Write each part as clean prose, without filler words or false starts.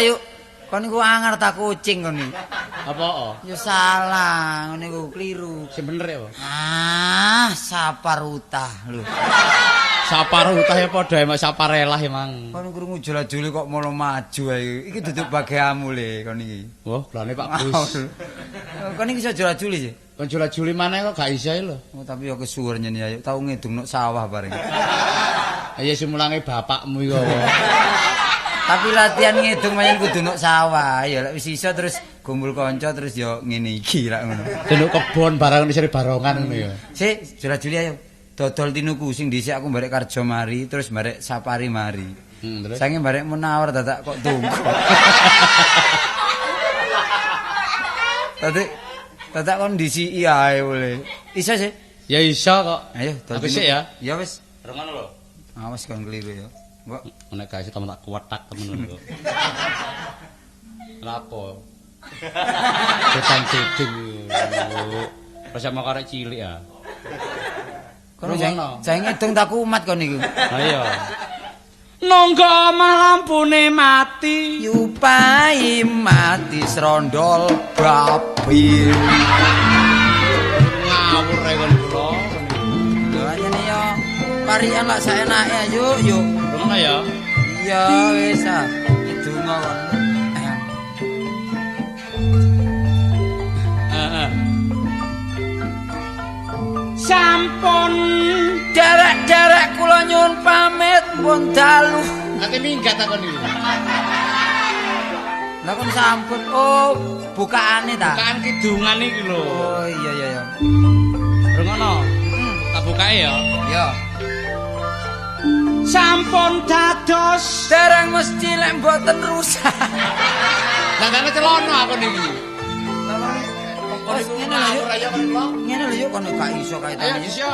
ayo. Kon niku angar ta kucing kon iki. Apa? Ya salah, ngene niku keliru. Sing bener ya, Pak. Saparutah lho. Saparutah ya padha emak saparelah emang. Kon krungu jula-juli kok malah maju ae. Iki duduk bagiamu le kon iki. Wah, blane Pak Gus. Kon iki iso jula-juli sih. Kon jula-juli maneh kok gak iso lho. Oh, tapi ya kesuwur nyeni ayo tau ngedung nok sawah bareng. Ya simulange bapakmu iku. Tapi latihan ngedung mayan kudu nok sawah. Ya lek wis iso terus kumpul kanca terus ya ngene iki lak ngono. Dene kebon barang isine barongan ngono ya. Sik, jula-juli ayo. Dodol tinuku sing dhisik aku barek Karjo mari terus barek Sapari mari. Terus sange barek menawar dadak kok tunggu. Dadak kondisi ae boleh. Iso sih? Ya iso kok. Ayo, aku sik ya. Ya wis. Rengono lho. Awas kon keliru ya. Mbok nek gak iso tak kuwetak temen kok. Lapo? Setan ceding. Pas sama karek cilik ya. Kono jeng ngedung tak kumat kon niku. Ha iya. Nonggo omah lampune mati, yupai mati srondol babi. Ngawur rek kon kula. Lho yen yo parian lak saenake yuk. Ngono ya. Iya wis ah. Donga kon. Sampun derek kula nyuwun pamit pun dalu. Ate minggat takon iki. Lah kon sampun. Oh, bukaane ta? Bukaan kidungan iki lho. Oh iya. Rengono. Tak bukae ya. Iya. Sampun dados dereng mesti lek mboten rusak. Lah dene celono aku niki. Ngene lho yuk kono gak iso kaitane. Ayo iso.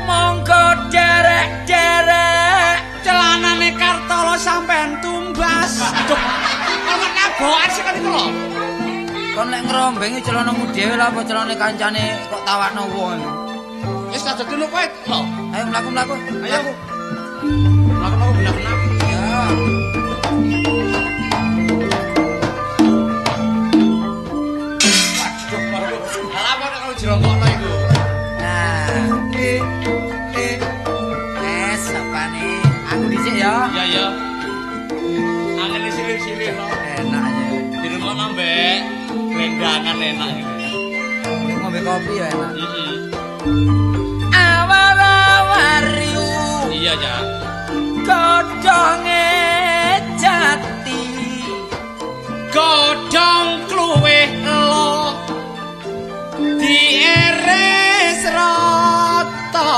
Monggo derek celanane Kartolo sampean tumbas. Aduh. Ono nabokan sik niku lho. Kon lek ngrombengi celanamu dhewe lha apa celane kancane kok tawakno wong. Wis tak dulu kowe lho. Ayo mlaku. Ayo. Mlaku bener-bener. Ya. Jerongkokno iku. Nah. Sapane aku dhisik ya. Iya. Angene silir-silir lho. Enak aja. Dirungokno mbek glendangan enak iki. Ngombe kopi ya enak. Heeh. Awar-awar riu. Iya, ya. Godhonge jati. Godhong kluwe lo. Dieres rata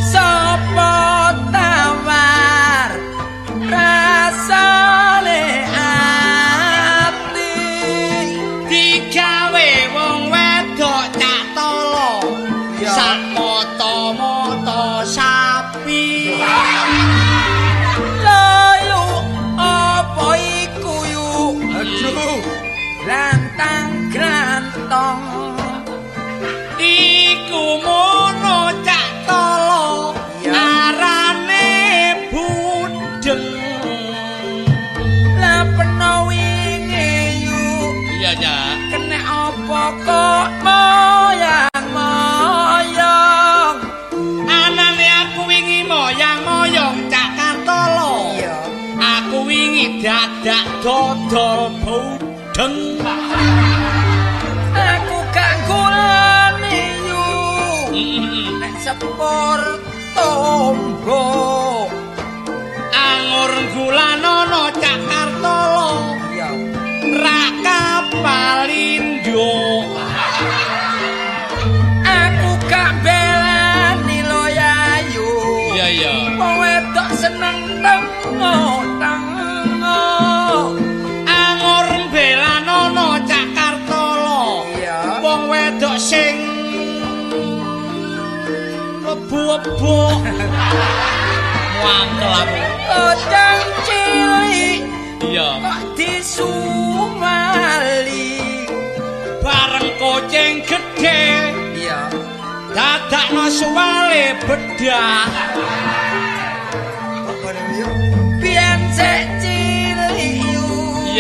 sapa tawar rasane ati digawe wong wedok tak tolo sak moto-moto sapi layu apa iku yuk aduh lantang grantong iku mono cak tolo arane budeng lah peno wingi yuk iya ya kena apa kok moyang-moyong anane aku wingi moyang-moyong cak Kartolo iya aku wingi dadak dodol budeng aku gak gulani yu nek sepur tombo angur gulanono cak Kartolo iya raka palindo aku gak belani lo yayu iya wedok seneng tengo angur belanono cak Kartolo iya wong wedok sing lebu-lebu muangkel aku kodang cilik iya kok disumali bareng kucing gede iya dadakno suwale bedah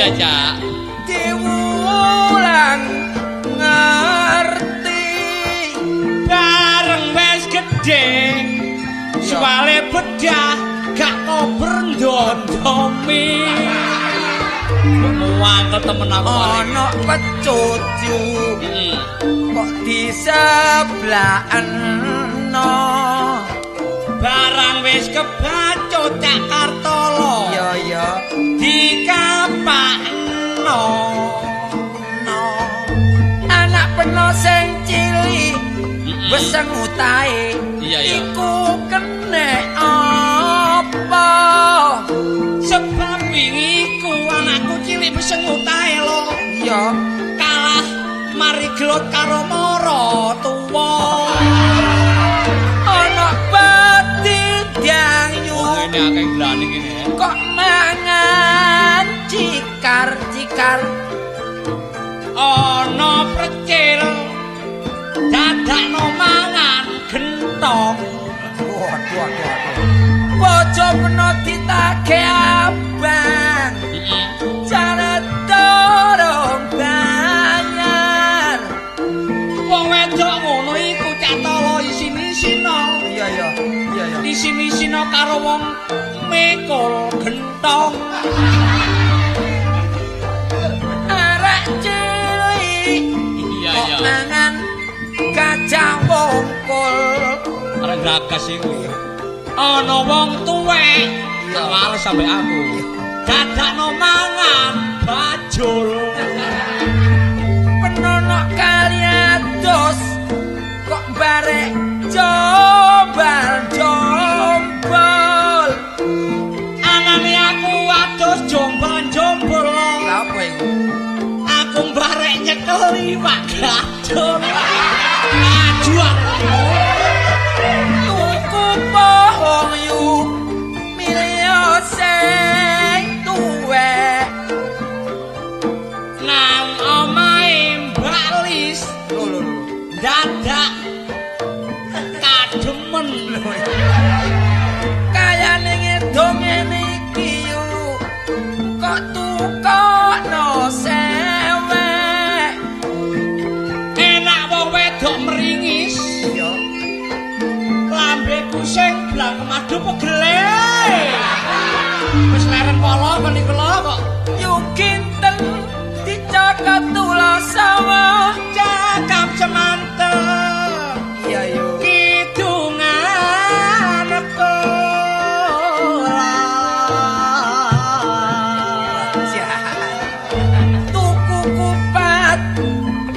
Iya, Cak. diwulang ngerti bareng wis gedhe suwale bedah gak kober ndondomi Mangkel temen aku. ana pecucu kok disebelakno barang wis kebacut Cak Kartolo Iya. dikapakno anak peno sing cilik wis ngutahe Iya, iya. iku kenek apa sebab wingi ku anakku cilik wis ngutahe lho Iya. kalah mari gelut karo mara tuwa ana pati dangyu Ini akeh glani kene ya. kok mangan cikar-cikar ana precil dadakno mangan gentong Waduh. bojo peno ditagih abang jane dorong banyar wong wedok ngono iku catala isini-sina Iya. isini-sina karo wong mikul gentong arek cilik Iya, kok iya. mangan kacang wongkul Arek gagas iku. ana wong tuwek Awal sampe aku. dadakno mangan bajul penonok kaliados kok barek jombal anane aku ados jombal Lah apa iku? aku barek nyekel iwak gadul ajuan tuku pohong yu milio sing tuwek nang omahe Mbak Lis Lho. dadak kademen kayane ngedong ngene iki yu kok tukokno sewek enak wong wedok meringis Iya. lambeku sing blang madu pegele wis leren polo kon iku lho kok yu kinten dicakap tula sawa cakap cemanten Iya yo. kidungan tuku kupat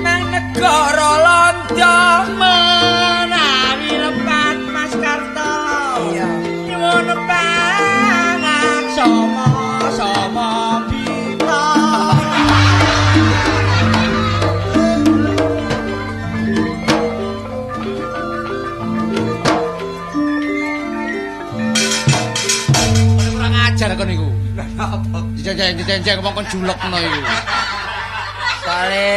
nang negara londo menawi lepat Mas Karto Iya. nyuwun pangan sama bita Kurang ajar kon niku. Apa? Dijenjeng wong kon julekno iku. Soale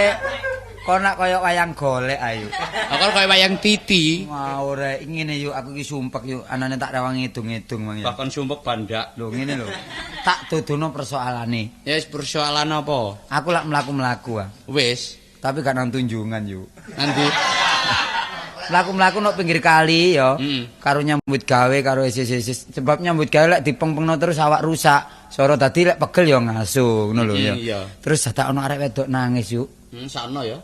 kok nak koyo wayang golek ayo. Kok koyo wayang titi. Mau rek ngene yuk aku iki sumpek yuk anane tak rawang ngedung-ngedung mang ya. Bahkan sumpek bandak. Lho ngene lho. Tak dodono persoalane. Ya wis persoalan apa? Aku lak mlaku-mlaku ah. Wis. Tapi gak nang tunjungan yuk. Nanti Mlaku-mlaku nang pinggir kali ya. Karo nyambut gawe karo isis-isis. Sebab nyambut gawe lek dipeng-pengno terus awak rusak. Soro dadi lek pegel ya ngaso ngono lho ya. Iya. Terus dadak ono arek wedok nangis yuk. sakno ya.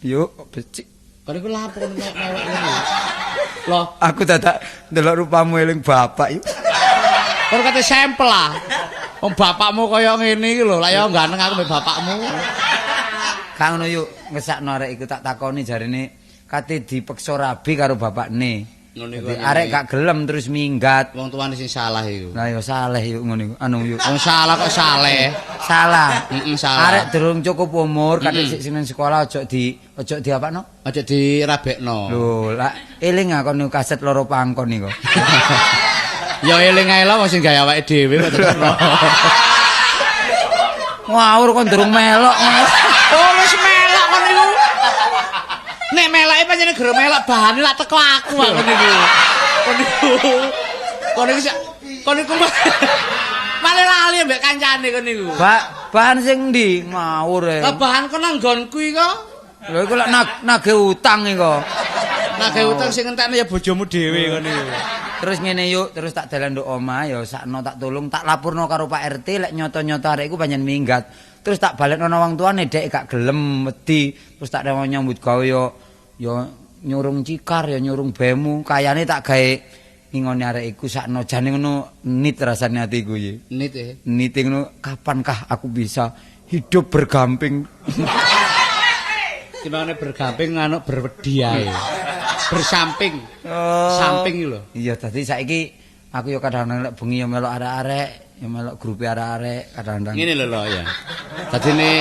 Yuk becik. Kon iku lapo mewek ngono. Loh, Aku dadak ndelok rupamu eling bapak yuk. kon kate sampel ah. Wong bapakmu kaya ngene iki lho, lah ya ganteng aku mbek bapakmu. Kang ngono yuk ngesakno arek iku tak takoni jarine kate dipeksa rabi karo bapakne. Ngono iku. Dadi arek gak gelem terus minggat. Wong tuane sing salah iku. Lah ya saleh yuk ngono iku. Anu yuk. Wong salah kok saleh. Salah. Salah. Arek durung cukup umur kate sik sing sekolah ojo di apakno? Aja dirabekno. Lho, lak eling ah kon kaset loro pangkon iku. Ya eling ae lho wong sing gawe awake dhewe kok tetepno. Ngawur kon durung melok ngono. Oh, wis melok kon niku. Nek meloke pancen gero melok bahane lak teko aku kok niku. Kon niku malah lali mbek kancane kon niku. Pak, Bahan sing ndi? Ngawur e. Lah bahan kok nang nggonku iki kok. Lho iku lek nagih utang iki kok. Nagih utang sing entekne ya bojomu dhewe ngono iku. Terus ngene yuk, terus tak dalan nduk omah ya sakno tak tulung, tak lapurno karo Pak RT lek nyoto-nyoto arek iku pancen minggat. Terus tak balekno nang wong tuane dek gak gelem wedi. Terus tak rewo nyambut gawe yo nyurung cikar ya nyurung bemu, kayane tak gawe ngingone arek iku sakno jane ngono nit rasane atiku iki. Nit e. Nit ngono kapankah aku bisa hidup bergamping. Gimana bergamping anu berwedi ae. Bersamping. Samping iki lho. Iya, dadi saiki aku yo kadang-kadang lek bengi yo melok arek-arek, yo melok grupe arek-arek kadang-kadang. Ngene lho lho ya. Dadine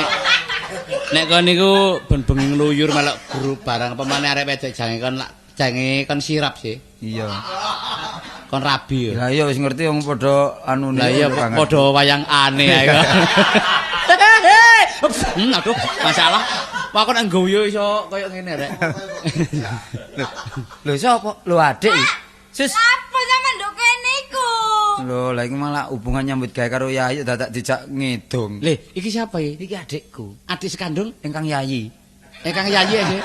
nek kon niku ben bengi ngluyur melok grup barang pemane arek wedok jange kon sirap sih. Iya. Kon rabi yo. Lah iya wis ngerti wong padha anu Lah iya padha wayang aneh ae. Aduh, masalah. Wah kok nang guyu iso koyo ngene rek. Lho sapa? Lho adik. Sis. Apa sampean nduk kene iku? Lho, lah iki malah hubungan nyambut gawe karo Yayi dadak dijak ngedong. Le, iki siapa iki? Iki adikku, Adik sekandung? ingkang Yayi. Kang Yayi aja.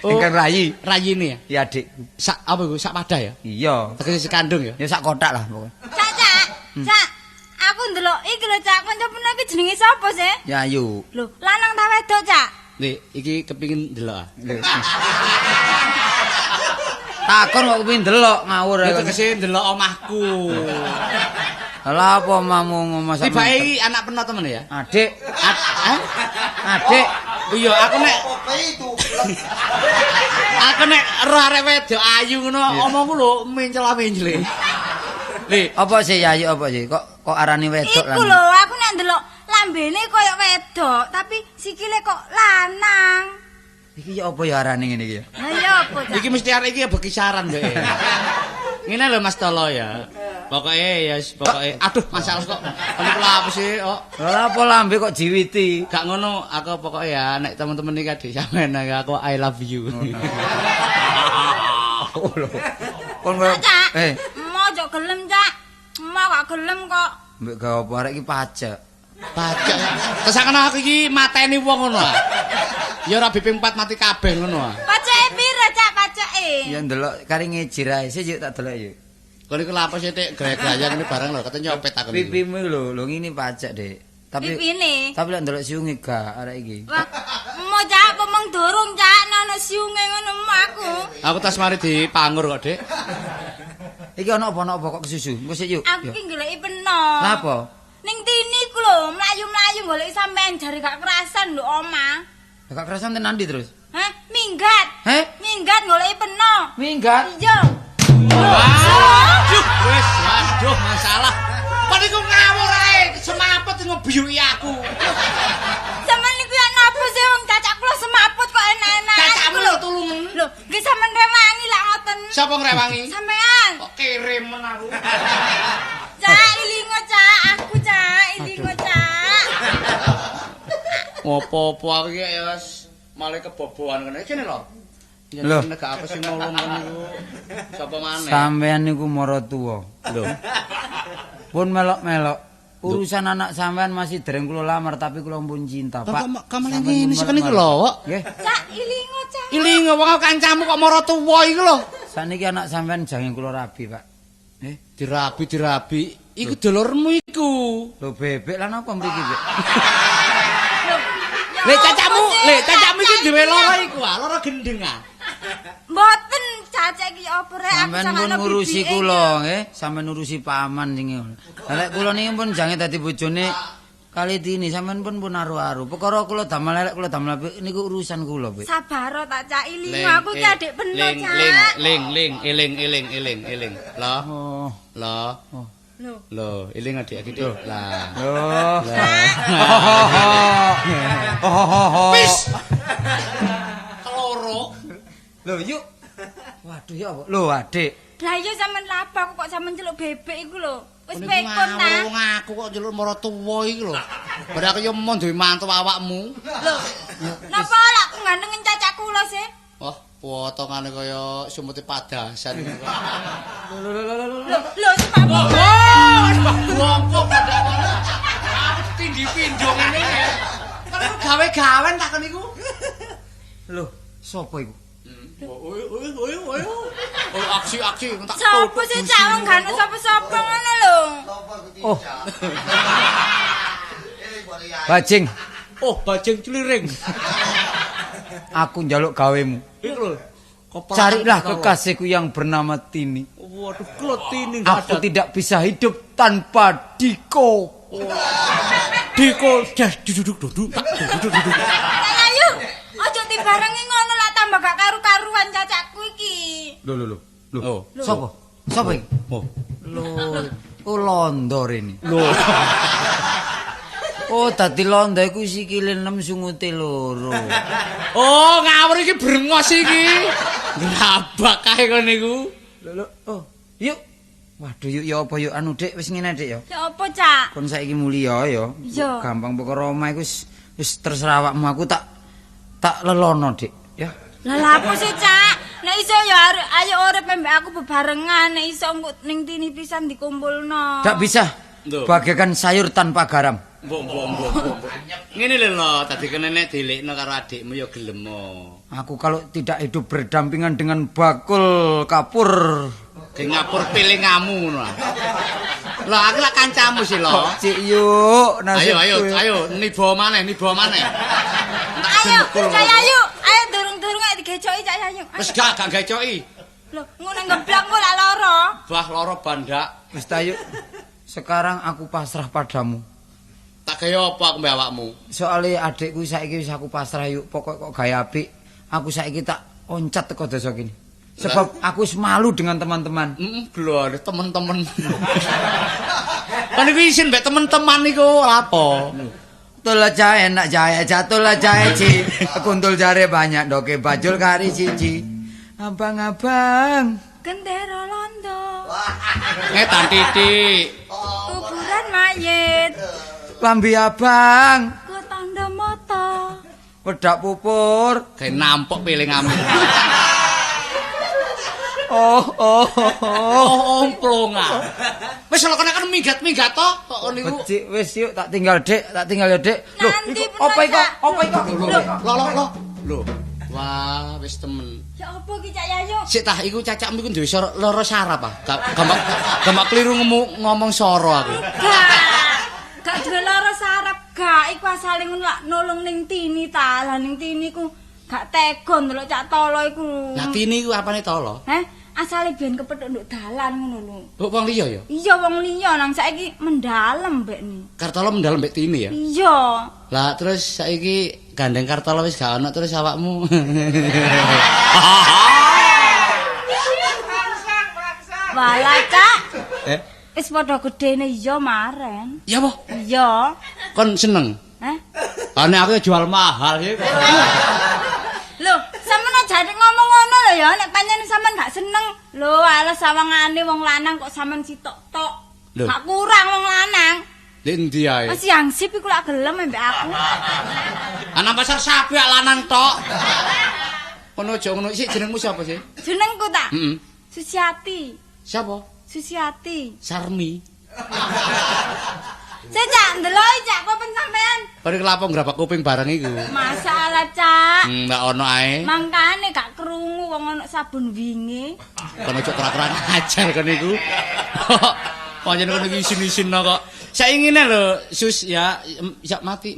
Ingkang Rayi. Rayi ini ya? Iya adikku. Sak apa iku? Sak pada ya? Iya. Tegese sekandung ya? Ya sak kotak lah pokoknya. Cak. Cak. Aku ndelok iki lho Cak, kanca-kanca iki jenenge sapa sih? Yayu. Lho, lanang ta wedok Cak? Le, iki kepingin delok ah. Takon kok kepengin delok ngawur Ya ae. tegese delok omahku. Lah apa omamu ngomong sama? Tibake iki anak penot temen ya? Adik. Hah? Adik. Iya, aku nek aku nek ro arek wedok ayu ngono omongku lho mencela-mencele. Le, Apa sih Yayu apa sih? Kok arani wedok Iku lho, aku nek ndelok lambene koyo wedok, tapi sikile kok lanang. Iki ya apa ya arane ngene iki ya? Lah ya apa Cak? iki mesti arek iki ya bekisaran mbek. Ngene lho Mas Tolo ya. Pokoke aduh masalah kok. Niku lha apa sih? Oh, Lah apa lambe kok jiwiti? gak ngono, aku pokoke ya nek temen-temen iki adik sampean aku I love you. Kon koyo Cak. Mojo gelem Cak. Mau gak gelem kok. mbek gawe apa arek iki pajak. Pajak. Kesakane aku iki mateni wong ngono ah. Ya ora BP 4 mati kabeh ngono ah. Pacake piro Cak pacake? Ya ndelok kari ngejir ae. Sik yuk tak delok yuk. Kon iku lha apa sih Tik gaya-gaya ngene barang lho, kate nyopet aku. Pipimu lho ngene pajak, Dek. Tapi Pipine. tapi lek ndelok siunge gak arek iki. Wah, mau Cak pomong dorong Cak ana siunge ngono aku. Aku tas mari dipangur kok, Dik. Iki ana apa kok kesusu? Engko sik yuk. Aku ki goleki peno. Lah apa? Ning tini ku lho, mlayu-mlayu goleki sampean jare gak kerasan lho omah. Gak kerasan tenan ndi terus? Hah? Minggat. Heh? Minggat goleki peno. Minggat. Iya. Waduh, wis, waduh masalah. Kok niku ngawur ae, semaput ngebiyuki aku. Sampeyan niku ya napa sih wong cacak kula semaput kok enak-enak. Cacakmu lho tulungan. Lho, nggih sampean rewangi lak ngoten. Sapa ngrewangi? Sampean. Kok kirimen aku. Cak, ilingo Cak, aku Cak, ilingo Cak. Apa-apa aku iki ya wis malah keboboan kene. Kene lho. Lho. Nek gak aku sing nolong niku. Sapa maneh? Sampean niku mara tuwa. Lho. Pun melok-melok. Urusan anak sampean masih dereng kula lamar tapi kula pun cinta, Pak. Kamane ngene sik niku lho, kok. Nggih. Cak, ilingo Cak. Ilingo wong kancamu kok mara tuwa iku lho. Saniki anak sampean jange kula rabi, Pak. Nggih. Dirabi. Iku dulurmu iku. Lho bebek lan apa mriki, Bek? Le cacakmu iki duwe lara iku, lara gendeng ah. Mboten cacak iki apa rek aku Sampeyan sama pun ngurusi kula, nggih. Sampeyan ngurusi paman sing ngono. Lah lek kula niki pun jange dadi bojone kali dini sampeyan pun aru-aru. Perkara kula damel elek kula damel apik niku urusan kula, Bek. Sabar tak Cak ilingo aku ki adik peno Cak. Eling. Loh. Oh. Loh. Lho. Loh, eling adik-adik Dik. Lah. Loh. Wis. Keloro. Lho, yuk. Waduh ya apa? Lho, Adik. Lah iya sampean lapa aku kok sampean celuk bebek iku lho. Wis Niku pekon ta. ngawur aku kok jelur mara tuwa iki lho. Bar aku yo mon duwe mantu awakmu. Lho. Napa lak gantengin cacak kula sih? Wah, potongane kaya sumute padasan. Lho, sebab Wah, wis bongkok padha. Aku tinggi dipindho ngene. Kan gawe-gawen tak kon iku. Lho, sapa iku? Oh, aksi-aksi tak Sopo sih cak wong gak ono sapa-sapa ngono lho. Oh. Bajing, Oh, bajing celiring. aku njaluk gawemu. Iku lho. Carilah kekasihku yang bernama Tini. Waduh, klotini Aku tidak bisa hidup tanpa Diko. Diko das duduk. Ayo, aja dibarengi ngono lah tambah gak karu-karuan cacakku iki. Lho. Oh, Sapa? Sapa iki? oh. Oh, londo rene. Lho. Oh, dadi londo iku sikile 6 sungute loro. Oh, ngawur iki brengos iki. Grabak kae kon niku. Lho. Oh, yuk. Waduh, yuk ya apa yuk anu Dik, wis ngene Dik ya. Ya apa cak? Kon saiki mulia ya. Iya. Gampang perkara omah iku wis terserah awakmu, aku tak lelono Dik, ya. Lah lha apa sih cak? Nek iso ya ayo urip mbek aku bebarengan, nek iso engko ning Tini pisan dikumpulno. Ndak bisa. Lho. Bagaikan sayur tanpa garam. Mbok. Ngene lho, dadi kene nek dilekno karo adikmu ya gelem. Aku kalau tidak hidup berdampingan dengan bakul kapur. Ge ngapur pilingamu ngono. Lho, aku lak kancamu sih lho. Cik yuk, Ayo, niba maneh. Ayo, cak ayo. Ayo durung-durung ae digecoki cak ayo. Wis gak gecoki. Lho, ngono ngeblakmu lak loro. Bah loro bandak. Wis ta yuk. Sekarang aku pasrah padamu. Tak gawe apa aku mbek awakmu? Soale adikku saiki wis aku pasrah yuk. Pokok kok gaya apik. Aku saiki tak oncat teko desa kene. Sebab aku wis malu dengan teman-teman. Lho, temen-temen. Kan iki isin mbek temen-teman iku lapo? Tula jahe enak jahe, jatuh lah jahe ci. Kuntul jare banyak doke bajul kari cici. Abang-abang. Gendera londo. Ngetan titik. Kuburan mayit. Lambi abang. Ku tanda moto. Wedak pupur. Kayak nampok pilingamu. Oh. Omplong ah. Wis lho kene kan minggat-minggat to kok niku. Becik wis yuk tak tinggal Dik, ya Dik. Loh, Nanti iku apa iku? Apa iku? Lho. Wah, wis temen. Ya apa ki cak ayo? Sik tah iku cacakmu iku duwe lara saraf ah. Gamak keliru ngomong soro aku. Gak duwe lara saraf gak iku asale ngono lak nolong ning Tini ta. Lah ning Tini ku gak tega ndelok cak tolo iku. Lah Tini iku apane tolo? Asale ben kepethuk nduk dalan ngono lho. Oh, wong liya ya? Iya wong liya nang saiki mendalem mbekne. Kartolo mendalem mbek Tini ya? Iya. Lah terus saiki gandeng Kartolo wis gak ono terus awakmu. Wala cak. Wis padha gedene iya maren. Ya apa? Iya. Kon seneng? Ane aku jual mahal iki. Lho, sampeyan aja ngomong ngono lho ya, nek pancen sampeyan gak seneng. Lho, ala sawangane wong lanang kok sampeyan sitok-tok. Gak kurang wong lanang. Di endi ae? Mas Yangsip iku lak gelem mbek aku. Ana pasar sapi lanang tok. Ono aja ngono. Sik jenengmu sapa sih? Jenengku ta? Heeh. Susiati. Siapa? Susiati. Sarmi. Saya cak ndelok cak kopen sampean. Bari kelapa ngrabak kuping bareng iku. Masalah cak. Ndak ono ae. Mangkane gak krungu wong ono sabun wingi. Kono cok kerak-kerak ajar kan iku. Pancen kono iki isin-isin kok. Saingine lho, Sus ya mati.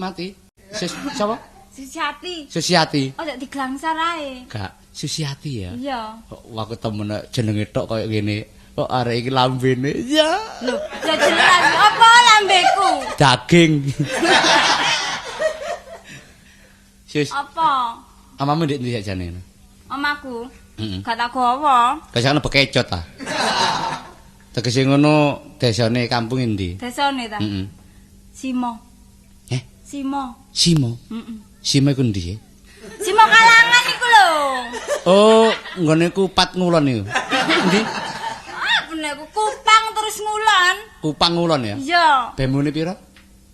Sus sapa? Susiati. Susiati. Ojo diglangsar ae. Gak Susiati ya? Iya. Kok aku temen jenenge tok koyo ngene. Kok arek iki lambene. Ya. Lho, ya jelas apa lambeku? Daging. Sus. Apa? Amamu ndek ndi jane? Omaku. Heeh. Gak tak gawa. Kasane bekecot ta. Tegese ngono desane kampung endi? Desane ta? Heeh. Simo. Simo. Simo. Heeh. Simo iku ndi? Simo Kalangan iku lho. Oh, nggone kupat ngulon iku. Endi? Bener Kupang terus ngulon. Kupang ngulon ya? Iya. Bemune pira?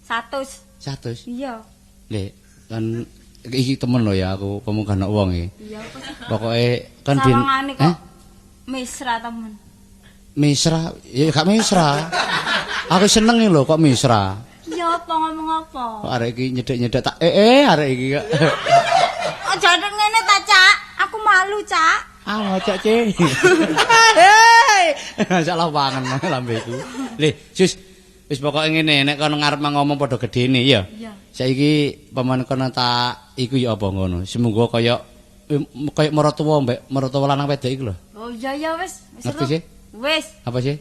100. 100. Iya. Lek kan iki temen lho ya aku pemunggah nek wong iki. Iya. Pokoke kan bin Sawangane kok mesra temen. Mesra, ya gak mesra. Aku seneng lho kok mesra. Iya apa ngomong apa? Kok arek iki nyedek-nyedek tak arek iki kok. Aja nek ngene ta, Cak. Aku malu, Cak. Ah, Cak Ce. Hei. Salah pangan lambeku. Lih, Sus. Wis pokoke ngene, nek kono ngarep ngomong padha gedene ya. Iya. Saiki paman kono tak iku ya apa ngono. Semoga kaya maratuwa mbek maratuwa lanang wedok iku lho. Oh iya wis. Ngerti sih? Wis. Apa sih?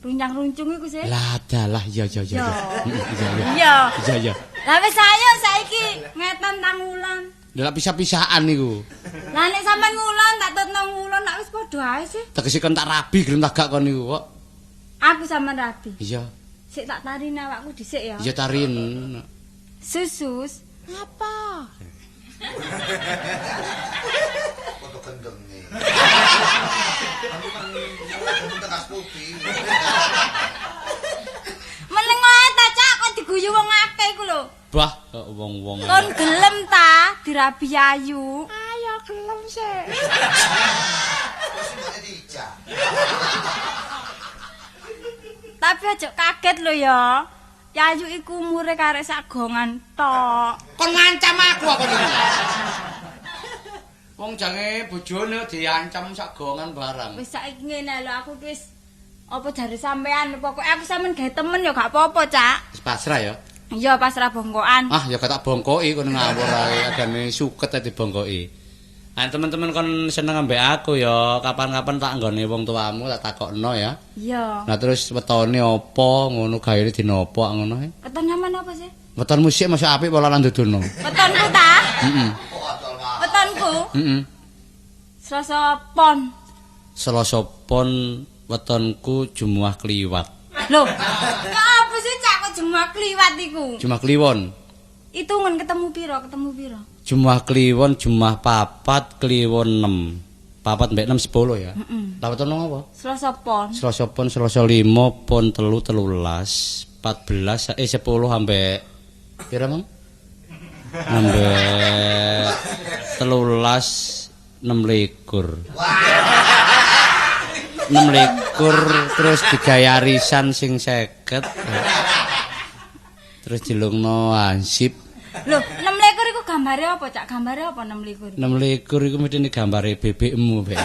Runcang-runcung iku sih. Lah dalah iya. Iya. Iya. Lah wis ayo saiki ngeten tang wulan. Lah pisah-pisahan niku. Lah nek sampean ngulon tak tutno ngulon nak wis padha ae sih. Tegese kon tak rabi gelem tak gak kon niku kok. Aku sampean rabi. Iya. Sik tak tarini awakku dhisik ya. Iya tarin. Susus. Apa? Foto gendeng nih. Tekas putih. Meneng wae ta, Cak, kok diguyu wong akeh iku lho. Bah, kok wong-wong. Kon gelem ta dirabi ayu? Ayo gelem sih. Terus ini dijak. Tapi aja kaget lho ya. Yayu iku umure karek sagongan tok. Kon ngancam aku apa niku? Wong jange bojone diancam sagongan barang. Wis saiki ngene lho aku wis apa jare sampean pokoke aku sampean gawe temen ya gak apa-apa, Cak. Wis pasrah ya. Iya pasrah bongkokan. Ah ya tak bongkoki kon ngawur ae adane suket ae dibongkoki. Nah, teman-teman kon seneng ambek aku ya, kapan-kapan tak nggone wong tuamu tak takokno ya. Iya. Nah terus wetone apa ngono gawe dina apa ngono ae. Weton nyaman apa sih? Weton musik masuk apik apa lan dodono. Wetonku ta? Heeh. Wetonku. Heeh. Selasa pon. Selasa pon wetonku Jumat Kliwat. Loh, ya apa sih Cak kok Jumat Kliwat iku? Jumat Kliwon. Itungan ketemu piro? Jumat Kliwon, Jumat papat, Kliwon 6. Papat mbek 6 10 ya. Lah weton apa? Selasa pon. Selasa pon, Selasa 5, pon 3 13, 14 10 ambek pira Mang? Ambek 13 26. 26 terus digaya arisan sing 50. Terus dilungno ansip. Loh, 26 iku gambare apa, Cak? Gambare apa 26? 26 iku mesti gambare BBM-mu, Bek.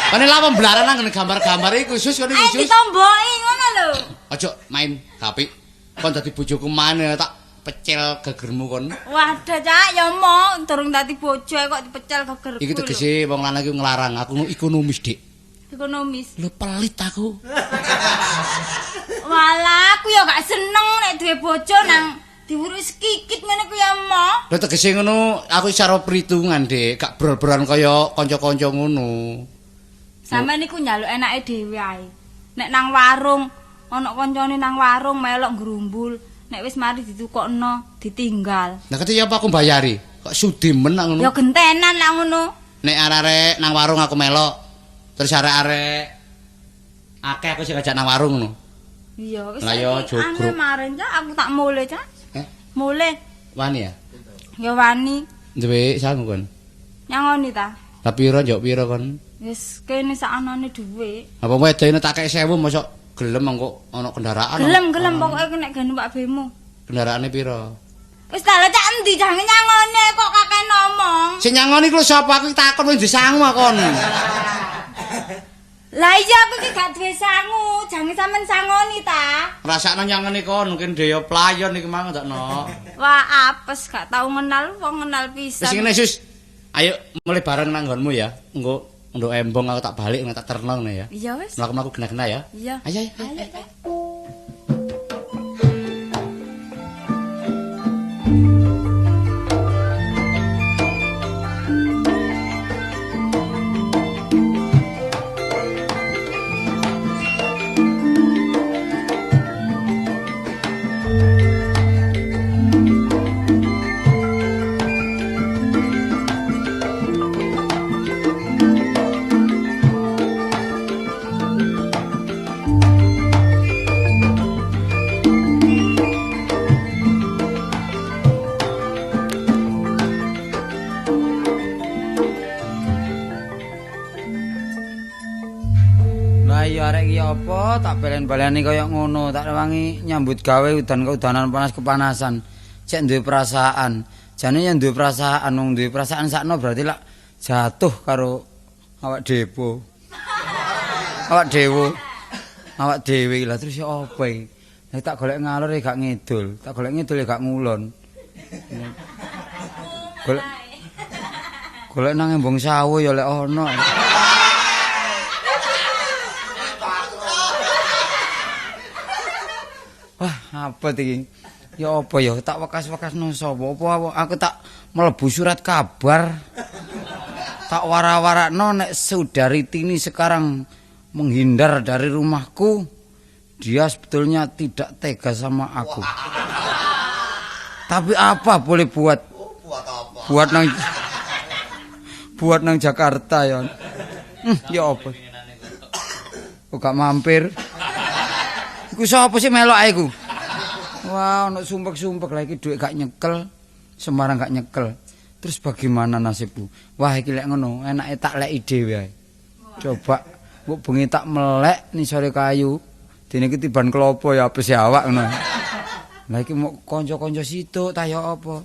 Kene lha pembelaran nang gambar-gambar iku Sus kene Ayo Sus. ditomboki ngono lho. Aja main HP. Kon dadi bojoku maneh tak pecel gegermu kon. Waduh, Cak, ya mau durung dadi bojo kok dipecel gegerku. Iki tegese wong lanang iku nglarang aku ekonomis, Dik. Ekonomis. Lho pelit aku. Walah, aku ya gak seneng nek duwe bojo nang diurus kikit ngene ku ya, Mo. Lho tegese ngono aku secara perhitungan, Dik, gak brol-brolan kaya kanca-kanca ngono. Sampe niku njaluk enake dhewe ae. Nek nang warung ana kancane nang warung melok ngrumbul, nek wis mari ditukokno ditinggal. Lah kate ya apa aku bayari? Kok sudi men nang ngono. Ya gentenan lah ngono. Nek arek-arek nang warung aku melok. Terus arek-arek akeh aku sing ngajak nang warung ngono. Iya, wis. Lah ya jogrok. Maren, Cak, aku tak mule, Cak. Mule. Wani ya? Ya wani. Duwe sangu kon. Nyangoni ta? Lah pira njok pira kon? Wis kene sakanane dhuwit. Apa wedene tak kek 1000 mosok gelem kok ana kendaraan. Gelem pokoke nek gane Pak Bemo. Kendaraane pira? Wis ta lha Cak endi jange nyangone kok kakek ngomong. Sing nyangoni ku sapa aku takon wis disangu kon. Lah iya aku iki gak duwe sangu, jange sampean sangoni ta. Rasakno nyangoni kon mungkin dhewe playon iki mang ndakno. Wah, apes gak tau kenal wong kenal pisan. Wis ngene Sus. Ayo mulai bareng nang nggonmu ya. Engko nduk embong aku tak balik tak terno ngene ya. Iya wis. Mlaku-mlaku gena-gena ya. Iya. Ayo. arek iki apa tak balen-baleni kaya ngono, tak rewangi nyambut gawe udan-udanan panas-kepanasan. Cek duwe perasaan. Jane yen duwe perasaan, wong duwe perasaan sakno berarti lak jatuh karo awak depo. Awak dhewe lah terus ya apa iki? Nek tak golek ngalor ya gak ngidul, tak golek ngidul ya gak ngulon. Golek nang embung sawu ya lek ono. Wah, apa iki? Ya apa ya? Tak wekas-wekas nang sapa? Apa aku tak mlebu surat kabar. Tak wara-warakno nek saudari Tini sekarang menghindar dari rumahku. Dia sebetulnya tidak tega sama aku. Tapi apa boleh buat? Buat apa? Buat nang Jakarta ya. Ya apa? Kok gak mampir? Iku sapa sih melok ae iku? Wah, ono sumpek-sumpek lah iki dhuwit gak nyekel, sembarang gak nyekel. Terus bagaimana nasibku? Wah, iki lek ngono, enake tak leki dhewe ae. Coba mbok bengi tak melek ning sore kayu. Dene iki tiban klopo ya apes awak ngono. Lah iki mau kanca-kanca situk ta ya apa?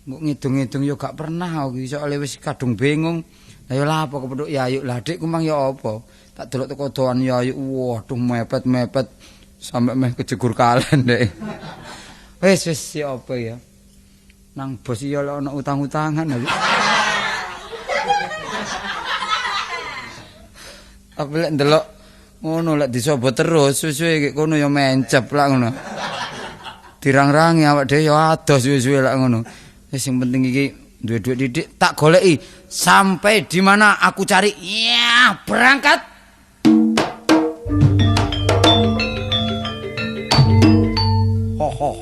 Mbok ngidung-ngidung ya gak pernah aku iki soalé wis kadung bingung. Lah ya lha apa kepethuk Yayu? Lah Dik ku mang ya apa? Tak delok teko doan Yayu, waduh mepet-mepet sampe meh kejegur kalen Dek. Wis ya apa ya? Nang bos ya lek ana utang-utangan lho. Tapi lek ndelok ngono lek disobo terus suwe-suwe kono ya mencep lak ngono. Dirang-rangi awak dhewe ya ados suwe-suwe lak ngono. Wis sing penting iki duwe dhuwit didik tak goleki sampai di mana aku cari. Ya, berangkat. Ho.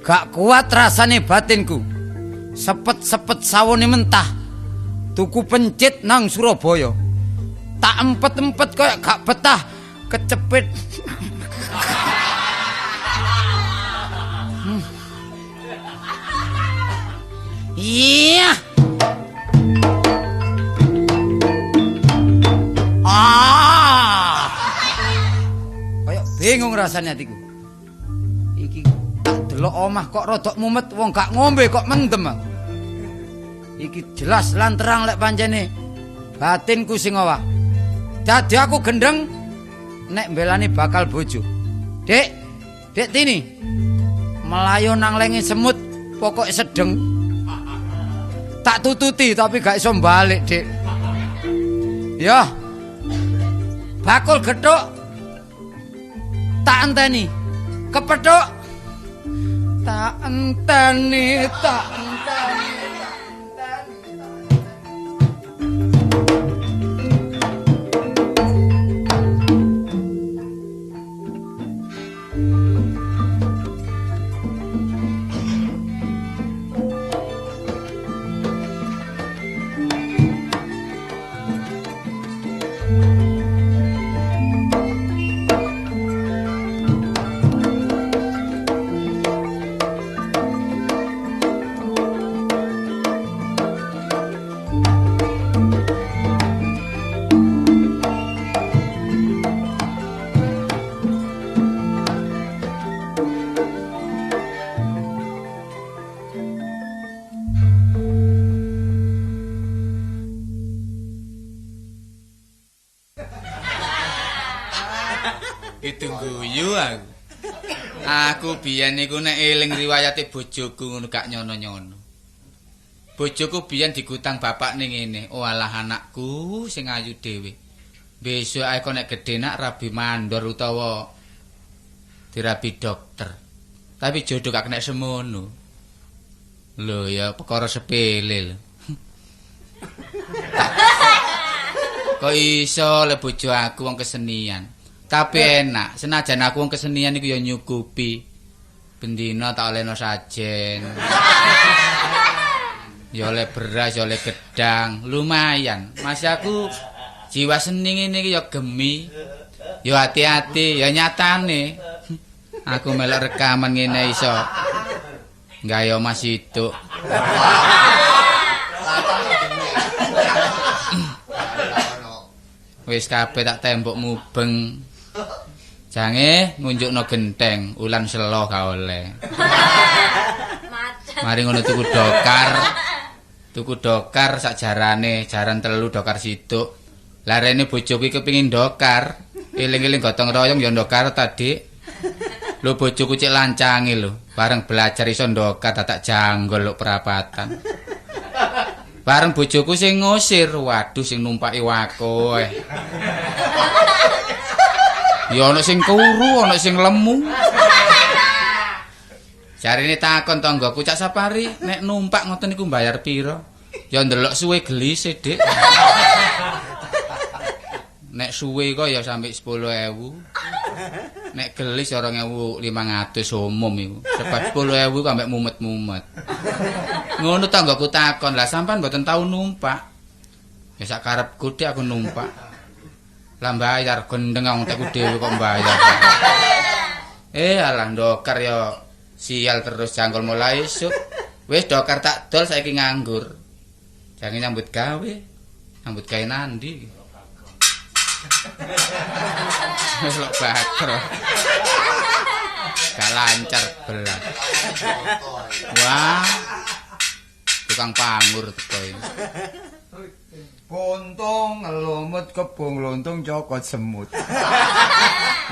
Gak kuat rasane batinku. Sepet-sepet sawone mentah. Tuku pencit nang Surabaya. Tak empet-empet kayak gak betah. Kecepit. Iya. Kayak bingung rasanya hatiku. Iki tak delok omah kok rodok mumet wong gak ngombe kok mendem. Iki jelas lan terang lek pancene batinku sing owah. Dadi aku gendeng nek mbelani bakal bojo. Dek Tini. Melayu nang lengi semut pokok sedeng. Tak tututi tapi gak iso balik, Dik. Ya. Bakul gethuk. Tak enteni. Kepethuk. Tak enteni. Itu guyu aku. Aku biyen niku nek eling riwayate bojoku ngono gak nyono-nyono. Bojoku biyen digutang bapak ning ngene, "Walah anakku sing ayu dhewe. Besok ae kok nek gedhe nak rabi mandor utawa dirabi dokter." Tapi jodoh gak kena semono. Lho ya perkara sepele lho. Kok iso le bojo aku wong kesenian. Tapi enak, senajan aku wong kesenian iku ya nyukupi. Bendina tak olehno sajen. Ya oleh beras, ya oleh gedang, lumayan. Masih aku jiwa seni ngene iki ya gemi. Ya hati-hati, ya nyatane. Aku melok rekaman ngene iso. Gawe omah situk. Wis kabeh tak tembok mubeng. Jange ngunjukno genteng, ulan selo gak oleh. Mari ngono tuku dokar. Tuku dokar sak jarane, jaran 3 dokar siduk. Lah rene bojoku iki kepengin dokar. Eling-eling gotong royong ya dokar tadi. Lho bojoku cek lancange lho. Bareng belajar iso dokar tak janggol lho perapatan. Bareng bojoku sing ngusir, waduh sing numpaki wakoh. Ya ana sing kuru, ana sing lemu. Jarine takon tanggaku Cak Sapari, nek numpak ngoten niku mbayar pira? Ya ndelok suwe gelise, Dik. Nek suwe kok ya sampai 10.000. Nek gelis 2.500 umum iku. Sebab 10.000 kok ambek mumet-mumet. Ngono tanggaku takon, lah sampean mboten tau numpak. Ya sak karepku Dik aku numpak. Lah bayar gendeng aku dhewe kok bayar. Alah dokar ya sial terus jangkol mulai esuk. Wis dokar tak dol saiki nganggur. Jangan nyambut gawe. Nyambut gawe nandi. Wis lok bakro. Gak lancar belas. Wah. Tukang pangur teko iki. Pontong ngelumut kebong lontong cokot semut.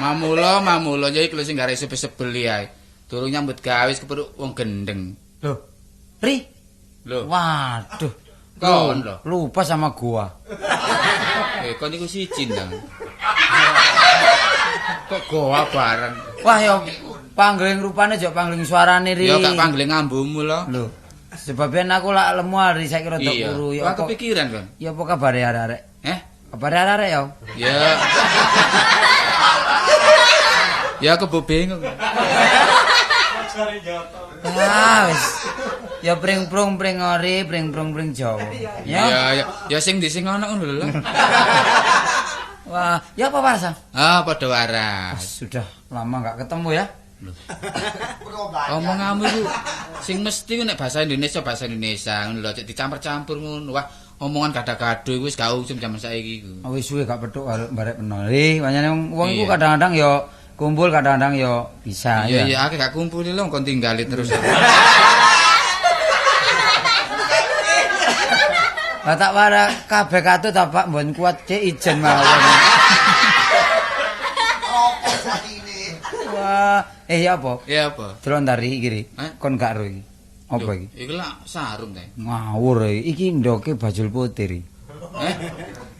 Mamulo ya iki lho sing gare sebel ae. Durung nyambut gawe wis kepethuk wong gendeng. Loh. Ri. Loh. Waduh. Kon lho. Lupa sama gua. Kon niku siji ndang. Kok goa bareng. Wah ya pangling rupane jek pangling suarane Ri. Ya gak pangling ambumu lho. Lho. Sebabnya aku lak lemu hari saiki rada kuru ya. Wah kepikiran kon. Ya apa kabare arek-arek? Kabare arek ya? Ya. Ya aku bingung. Wis. Ya pring-prung pring ori, pring-prung pring Jawa. Ya sing di sing ana ngono lho. Wah, ya apa waras? Padha waras. Sudah lama enggak ketemu ya. Omonganmu iku sing mesti nek bahasa Indonesia ngono lho, cek dicampur-campur ngono. Wah, omongan gada-gado iku wis gak usum jaman saiki iku. Wis suwe gak petuk karo barek peno. Pancene wong iku kadang-kadang ya kumpul, kadang-kadang ya bisa ya. Iya, akeh gak kumpul lho kon tinggali terus. Lah tak wara kabeh katut ta Pak mbon kuat cek ijen mawon. Wah, ya apa? Ya apa? Delon tari iki Ri. Kon gak ro iki. Apa iki? Iki lak sarung ta. Ngawur iki ndoke bajul putih Ri.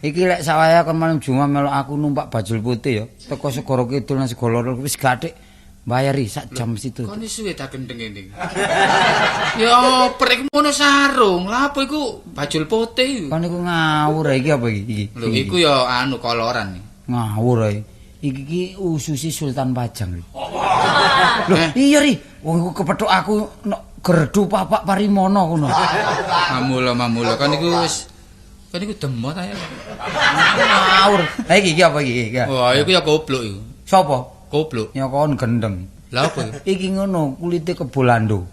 Iki lek sawaya kon malam Jumat melu aku numpak bajul putih ya. Teko segara kidul nang segara lor wis gathik bayari sak jam situ. Kon suwe ta gendeng ngene. Ya oper iku mono sarung. Lah apa iku bajul putih. Kon niku ngawur iki apa iki? Lho iku ya anu koloran. Ngawur iki. Iki ususi Sultan Pajang. Lho, iya Ri. Wong iku kepethuk aku gerdu Papak Parimono ngono. Mamulo kan iku wis demot ae. Ngawur. Lah iki apa iki? Wah, iku ya goblok iku. Sopo? Goblok. Ya kon gendeng. Lah apa? Iki ngono, kulite kebolando.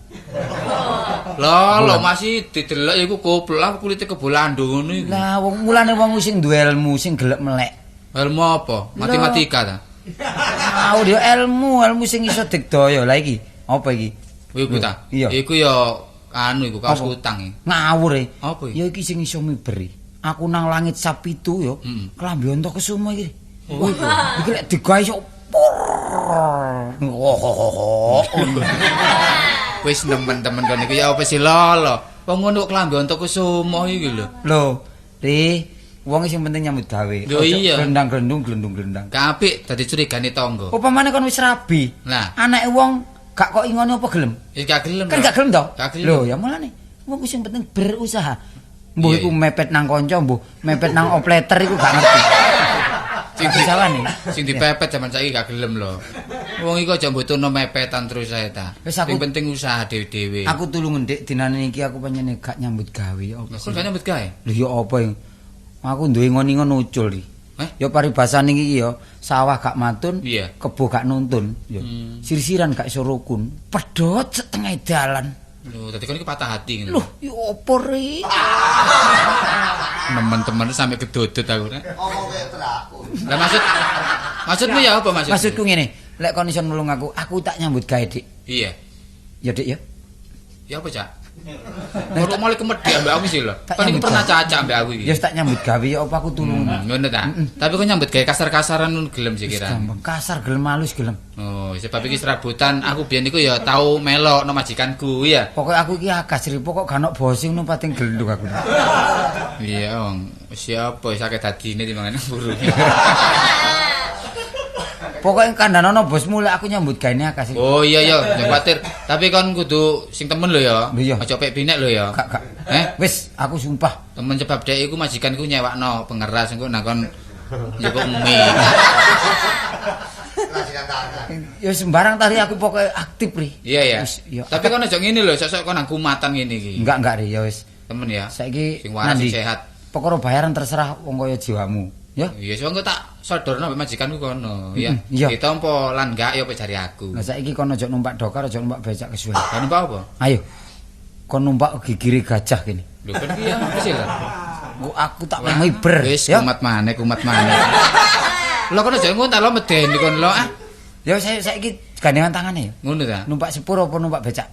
Lah lho masih didelok iku goblok lah kulite kebolando ngono iku. Lah wong mulane wong sing duwe ilmu sing gelek melek. Ilmu apa? Matematika ta? Ngawur ya ilmu sing iso digdaya. Lah iki apa iki? Iku ta? Iya. Iku ya anu iku kaos utang iki. Ngawur e. Apa iki? Ya iki sing iso miberi. Aku nang langit sapitu ya. Klambi Antakusuma iki. Wah, iki lek digawe iso wis nemen-temen kon iki ya apa sih lho. Wong ngono klambi Antakusuma iki lho. Lho, Ri, wong sing penting nyambut gawe. Lho iya. Glendang-glendung. Kapik dadi curigane tangga. Upamane kon wis rabi. Lah, anake wong gak kok ingone apa gelem? Ya gak gelem. Kan gak gelem to? Lho, ya mulane wong sing penting berusaha. Mbuh iku mepet nang kanca, mbuh mepet nang opleter iku gak ngerti. Sing dipepet jaman saiki gak gelem lho. Wong iku aja mbutuhno mepetan terus ae ta. Sing penting usaha dhewe-dhewe. Aku tulung ndik dinane iki aku pancen gak nyambut gawe ya apa. Kok gak nyambut gawe? Lho ya apa iki? Aku duwe ngon-ngon ucul iki. Ya paribasane iki ya, sawah gak matun, kebo gak nuntun, ya. Sirsiran gak iso rukun, pedhot setengah dalan. Lho, dadi kon iki patah hati ngono. Loh, yo opo ri? Temen-temen sampe kedodot aku. Ngomong kayak teraku. Lah maksudmu ya apa maksudmu? Maksudku ngene, lek kon iso nulung aku tak nyambut gawe, Dik. Iya. Ya, Dik ya. Ya apa, Cak? Kalau mulai kemedi ambek aku sih lho. Tak Kan iki nyambut pernah gawe. caca ambek aku iki. Ya tak nyambut gawe ya apa aku tulung. Ngono ta. Tapi kok nyambut gawe kasar-kasaran nun gelem sih kira. Gampang kasar gelem halus gelem. Oh, sebab iki serabutan aku biyen iku ya tau melok no majikanku ya. Pokok aku iki agas ri, pokok gak ono bosi ngono pating gelenduk aku. Iya, Wong. Siapa sakit dadine timbangan buru. Pokoknya kandhanono bosmu lek aku nyambut gawe agas. Oh iya ya, jangan khawatir. Tapi kon kudu sing temen lho ya. Iya. Aja pek binek lho ya. Gak. Wis, aku sumpah. temen sebab dek iku majikanku nyewakno pengeras engko nang kon njupuk mie. Kerajinan tangan. Ya sembarang tadi aku pokoknya aktif ri. Iya ya. Wis, iya. Tapi kon aja ngene lho, sok-sok kon nang kumatan ngene iki. Enggak ri ya wis. Temen ya. Saiki Sing waras sing sehat. Pokoknya bayaran terserah wong kaya jiwamu. Ya. Iya, so engko tak sodorno mbek majikanku kono, ya. Iya. Ditampa lan enggak ya jari aku. Nah saiki kon aja numpak dokar, aja numpak becak kesuwen. Kan numpak apa? Ayo. Kon numpak gigire gajah kene. Lho kan iki ya apa sih lah. Aku tak miber. Wis Ya. kumat maneh. Lho kon aja ngontak lo medeni kon lo ah. Ya saiki gandengan tangane ya. Ngono ta? Numpak sepur apa numpak becak?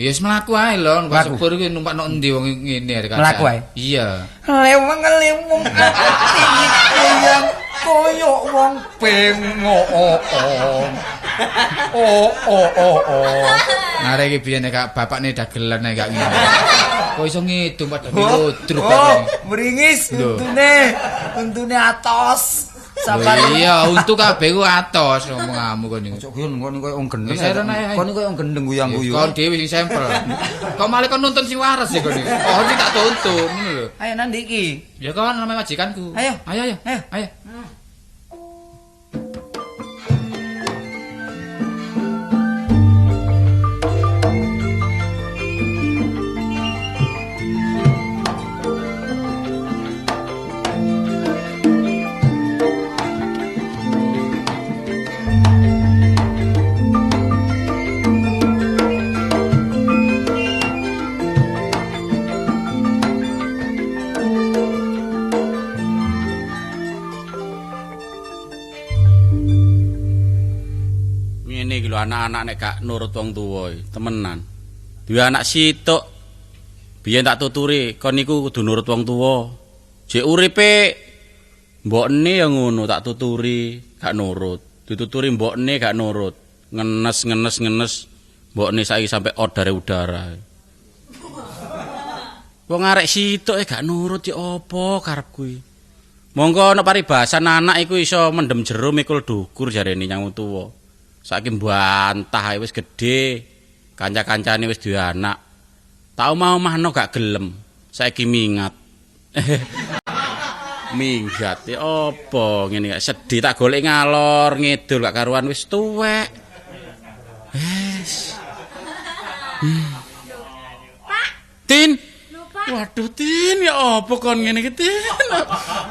Ya wis mlaku ae lho, numpak Mlaku. sepur iki numpak nang endi wong ngene arek kaca. Mlaku ae? Iya. Leweng yang koyo wong bengok. Arek iki biyen nek bapakne dagelan nek gak ngene. Kok iso ngidum padha ludruk kene. Meringis Lho. untune atos. Lho iya, untuk kabeh ku atos omonganmu kon iki. Cok kon koyo wong gendeng. Wis ae, ae. Kon koyo wong gendeng guyang-guyu. Kon dhewe sing sampel. Kok malah kon nuntun sing waras sih kon iki. Oh, iki tak tuntun ngono lho. Ayo nang ndi iki? Ya kon namanya majikanku. Ayo. Ayo. Ayo. Ngene iki lho anak-anak nek gak nurut wong tuwa temenan. Duwe anak sitok. Biyen tak tuturi kon niku kudu nurut wong tuwa. Jek uripe mbokne ya ngono tak tuturi gak nurut. Dituturi mbokne gak nurut. Ngenes. Mbokne saiki sampai odare udara. Wong arek sitok gak nurut ya apa karep kuwi. Monggo ana paribasan anak iku iso mendem jero mikul dukur jarene nyang tuwa. Saiki mbantah wis gedhe. Kanca-kancane wis duwe anak. Tau mau-mahno gak gelem. Saiki mingat. Minggat ya apa ngene gak sedih tak golek ngalor ngidul gak karuan wis tuwek. Wis. Pak, Tin. lho Pak. Waduh Tin ya apa kon ngene iki Tin?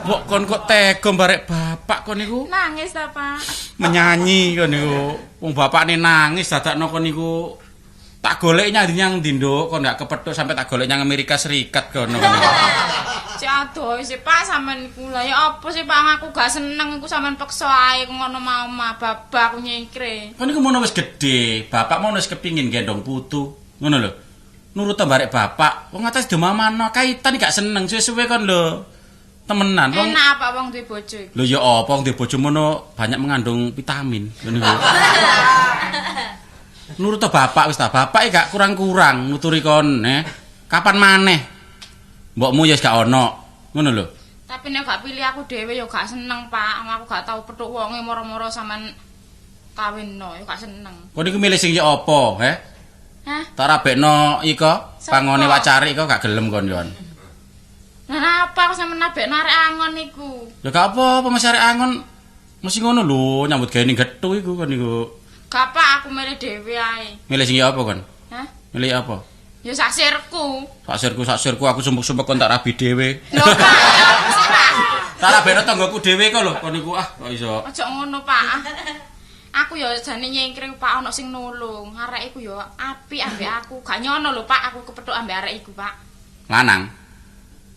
Mbok kon kok tega barek bapak kon niku Nangis ta, Pak? menyanyi kon niku. Wong bapakne nangis dadakno kon niku tak golek nyang ndi nduk kon gak kepethuk sampai tak golek nyang Amerika Serikat kono. Cek adoh sih Pak sampean iku lha ya apa sih Pak aku gak seneng iku sampean peksa ae ngono mau mah babak aku nyengkre. Kon niku mono wis gedhe, bapak mono wis kepingin gendong putu. Ngono lho. Nurut barek bapak. Wong atas domamano kaitan gak seneng suwe-suwe kon lho. Temenan wong. Enak apa wong duwe bojo iki? Lho ya apa wong duwe bojo mono banyak mengandung vitamin. Ngono lho. Nurut bapak wis ta. Bapak gak kurang-kurang nuturi kon, Kapan maneh? Mbokmu ya wis gak ono. Ngono lho. Tapi nek gak pilih aku dhewe ya gak seneng, Pak. Aku gak tau petuk wonge moro-moro sampean kawinno ya gak seneng. Kon iku milih sing ya apa, Hah? Tak rabekno iko, Sapa? pangone wacari iko gak gelem kon yon. Lah apa aku sampean nabekno arek angon iku? Ya gak apa-apa Mas arek angon. Mesti ngono lho, nyambut gawe ning gethu iku kon niku. Gak Pak, aku milih dhewe ae. Milih sing ya apa kon? Hah? Milih apa? Ya saksirku. Saksirku aku sumpuk-sumpuk kon tak rabi dhewe. Lho Pak, ya apa sih Pak? Tak rabekno tanggoku dhewe kok lho kon niku kok iso. Aja ngono Pak. Aku ya jane nyengkring Pak ana sing nulung. Arek iku ya apik ambek aku. Gak nyono lho Pak, aku kepethuk ambek arek iku Pak. Lanang.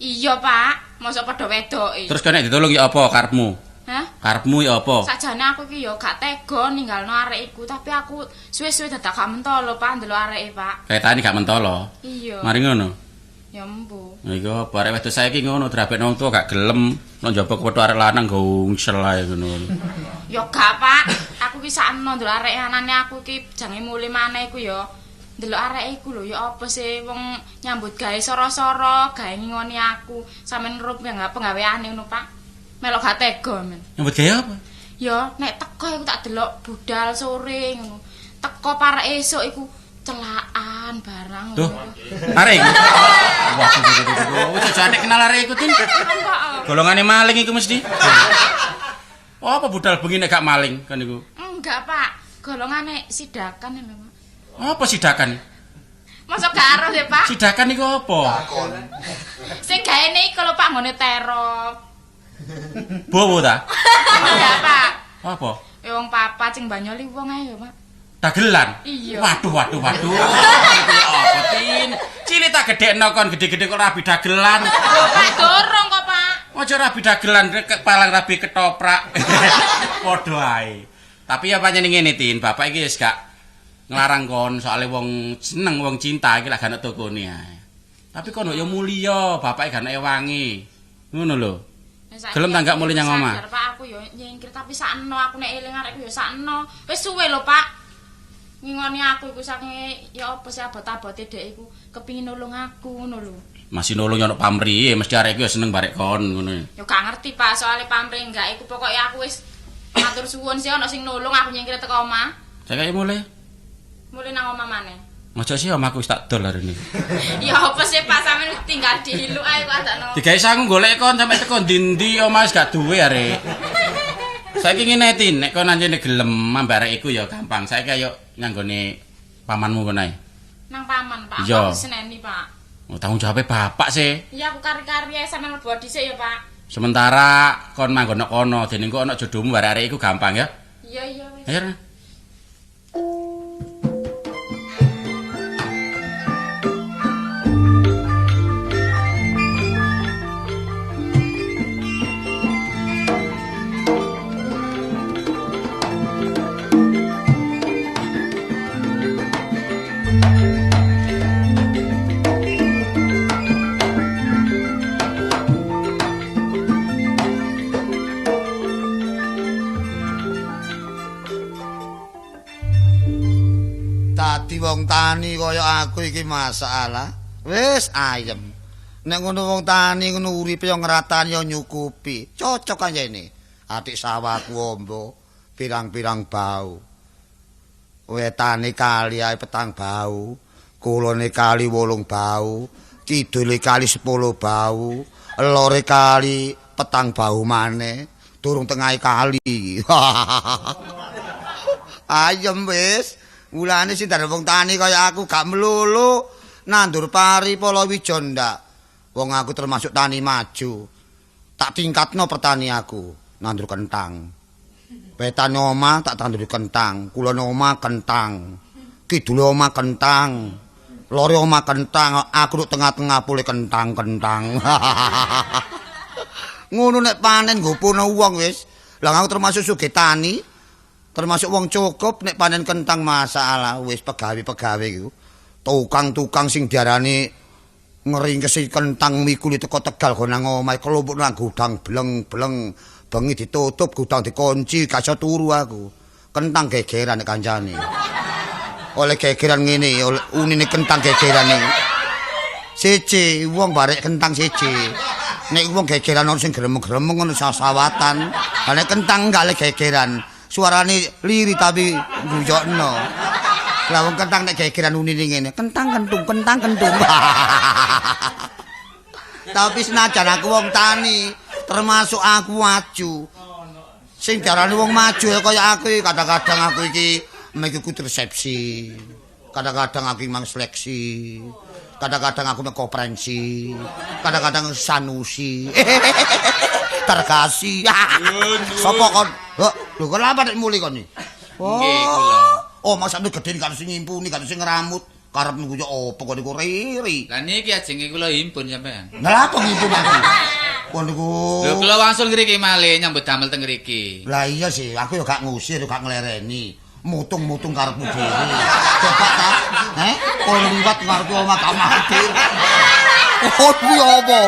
Iya Pak, mosok padha wedoke. Terus kene ditolong ya apa karepmu? Hah? Karepmu ya apa? Sakjane aku iki ya gak tega ninggalno arek iku, tapi aku suwe-suwe dadak gak mentolo Pak ndelok areke Pak. Kaitane gak mentolo. Iya. Mari ngono. Ya mbu. Nah iku barek wedok saiki ngono drabek nang tuwa gak gelem nang njaba kepethuk arek lanang gungsel ae ngono. Ya gak Pak, aku ki sakno ndelok arek anane aku ki jange muli maneh iku ya. Ndelok arek iku lho ya apa sih wong nyambut gawe soro-soro, gawe ngingoni aku. Sampeyan rup ya gak penggaweane ngono Pak. Melok gak tega men. Nyambut gawe apa? Ya nek teko iku tak delok budal sore ngono. Teko parek esuk iku celaan barang. Tuh. Arek iku. Waduh. Wis jane kenal arek iku, Tin. Golongane maling iku mesti. Apa budal bengi nek gak maling kan iku? Enggak, Pak. Golongane sidakan lho, Pak. Apa sidakan? Masa gak aruh ya, Pak? Sidakan iku apa? Sing gaene iku lho, Pak, nggone terop. Bowo ta? Enggak, Pak. Apa? Ya wong papa sing banyoli wong ae ya, Pak. Dagelan. Iya. Waduh. Apa Tin? Cilik tak gedhekno kon gede-gede kok rabi dagelan. Pak dorong kok, Pak. Aja rabi dagelan palang rabi ketoprak. Padha ae. Tapi ya pancen ngene Tin, bapak iki wis gak nglarang kon soalé wong seneng wong cinta iki lak gak ana tokone ae. Tapi kon yo mulya, bapak gak ana wangi. Ngono lho. Gelem ta gak mulih nyang omah? Sadar, Pak, aku yo nyingkir tapi sakno aku nek eling arekku yo sakno. Wis suwe lho, Pak. Ngingoni aku iku saking ya apa sih abot-abote dhek iku kepengin nulung aku ngono lho. Masih nulung yo nek pamrih, mesti arek iku yo seneng barek kon ngono. Yo gak ngerti, Pak, soalnya pamrih enggak iku pokoke aku wis matur suwun sih ana sing nulung aku nyingkir teko omah. Saiki mulih. Mulih nang omah maneh. Aja sih omahku wis tak dol arene. Ya apa sih Pak sampeyan tinggal diluk ae kok adakno. Digawe sangu golek kon sampe teko ndi-ndi omah wis gak duwe arek. Saiki ngene Tin, nek kon anjene gelem ambek arek iku ya gampang. Saiki ayo nyanggone pamanmu kono ae. Nang paman, Pak. Iya. Aku seneni, Pak. Oh, tanggung jawabnya bapak sih. Iya, aku kari-kari ae sampeyan mlebu dhisik ya, Pak. Sementara kon manggon kono, dene engko ana jodohmu arek-arek iku gampang ya. Iya wis. Ayo. Dadi wong tani kaya aku iki masalah. Wis ayem. Nek ngono wong tani ngono uripe yo ngratani yo nyukupi. Cocok anjene. Atik sawahku ombo pirang-pirang bau. Wetane kali ae petang bau, kulone kali 8 bau, kidule kali 10 bau, lore kali petang bau maneh, durung tengahe kali. Ayem wis. Mulane sing darep wong tani kaya aku gak melulu nandur pari palawija ndak. Wong aku termasuk tani maju. Tak tingkatno pertani aku, nandur kentang. Wetane omah tak tanduri kentang, kulone omah kentang. Kidule omah kentang. Lore omah kentang, aku nek tengah-tengah pule kentang-kentang. Ngono nek panen nggopono wong wis. Lah aku termasuk sugih tani. Termasuk wong cukup nek panen kentang masalah wis pegawe-pegawe iku. Tukang-tukang sing diarani ngeringkesi kentang mikuli teko Tegal go nang omahe kelompok nang gudang bleng-bleng. Bengi ditutup gudang dikunci gak iso turu aku. Kentang gegeran nek kancane. Oleh gegeran ngene unine kentang gegeran iki. Siji wong barek kentang siji. Nek wong gegeran ono sing gremeng-gremeng ngono sawatan. Lah nek kentang gak le gegeran. Suarane liri tapi guyokno. Lah wong kentang nek gegeran unine ngene, kentang kentung. Tapi senajan aku wong tani, termasuk aku maju. Sing diarani wong maju kaya aku kadang-kadang aku iki mengikuti resepsi. Kadang-kadang aku mang seleksi. Kadang-kadang aku mengkoperensi. Kadang-kadang sanusi. Terkasih. Sopo kon? Lho kenapa nek muli kon iki? Nggih, kula. Oh, maksudnya gede karo sing ngimpuni, karo sing ngeramut. Karep niku yo opo kok niku riri. Lah niki ajenge kula himpun sampean. Lah apa ngimpun aku? Kok niku. Lho kula wangsul ngriki malih nyambut damel teng ngriki. Lah iya sih, aku yo gak ngusir, yo gak nglereni. Mutung-mutung karepmu dhewe. Coba ta, kok liwat ngarep omah gak madir. Oh, kuwi apa?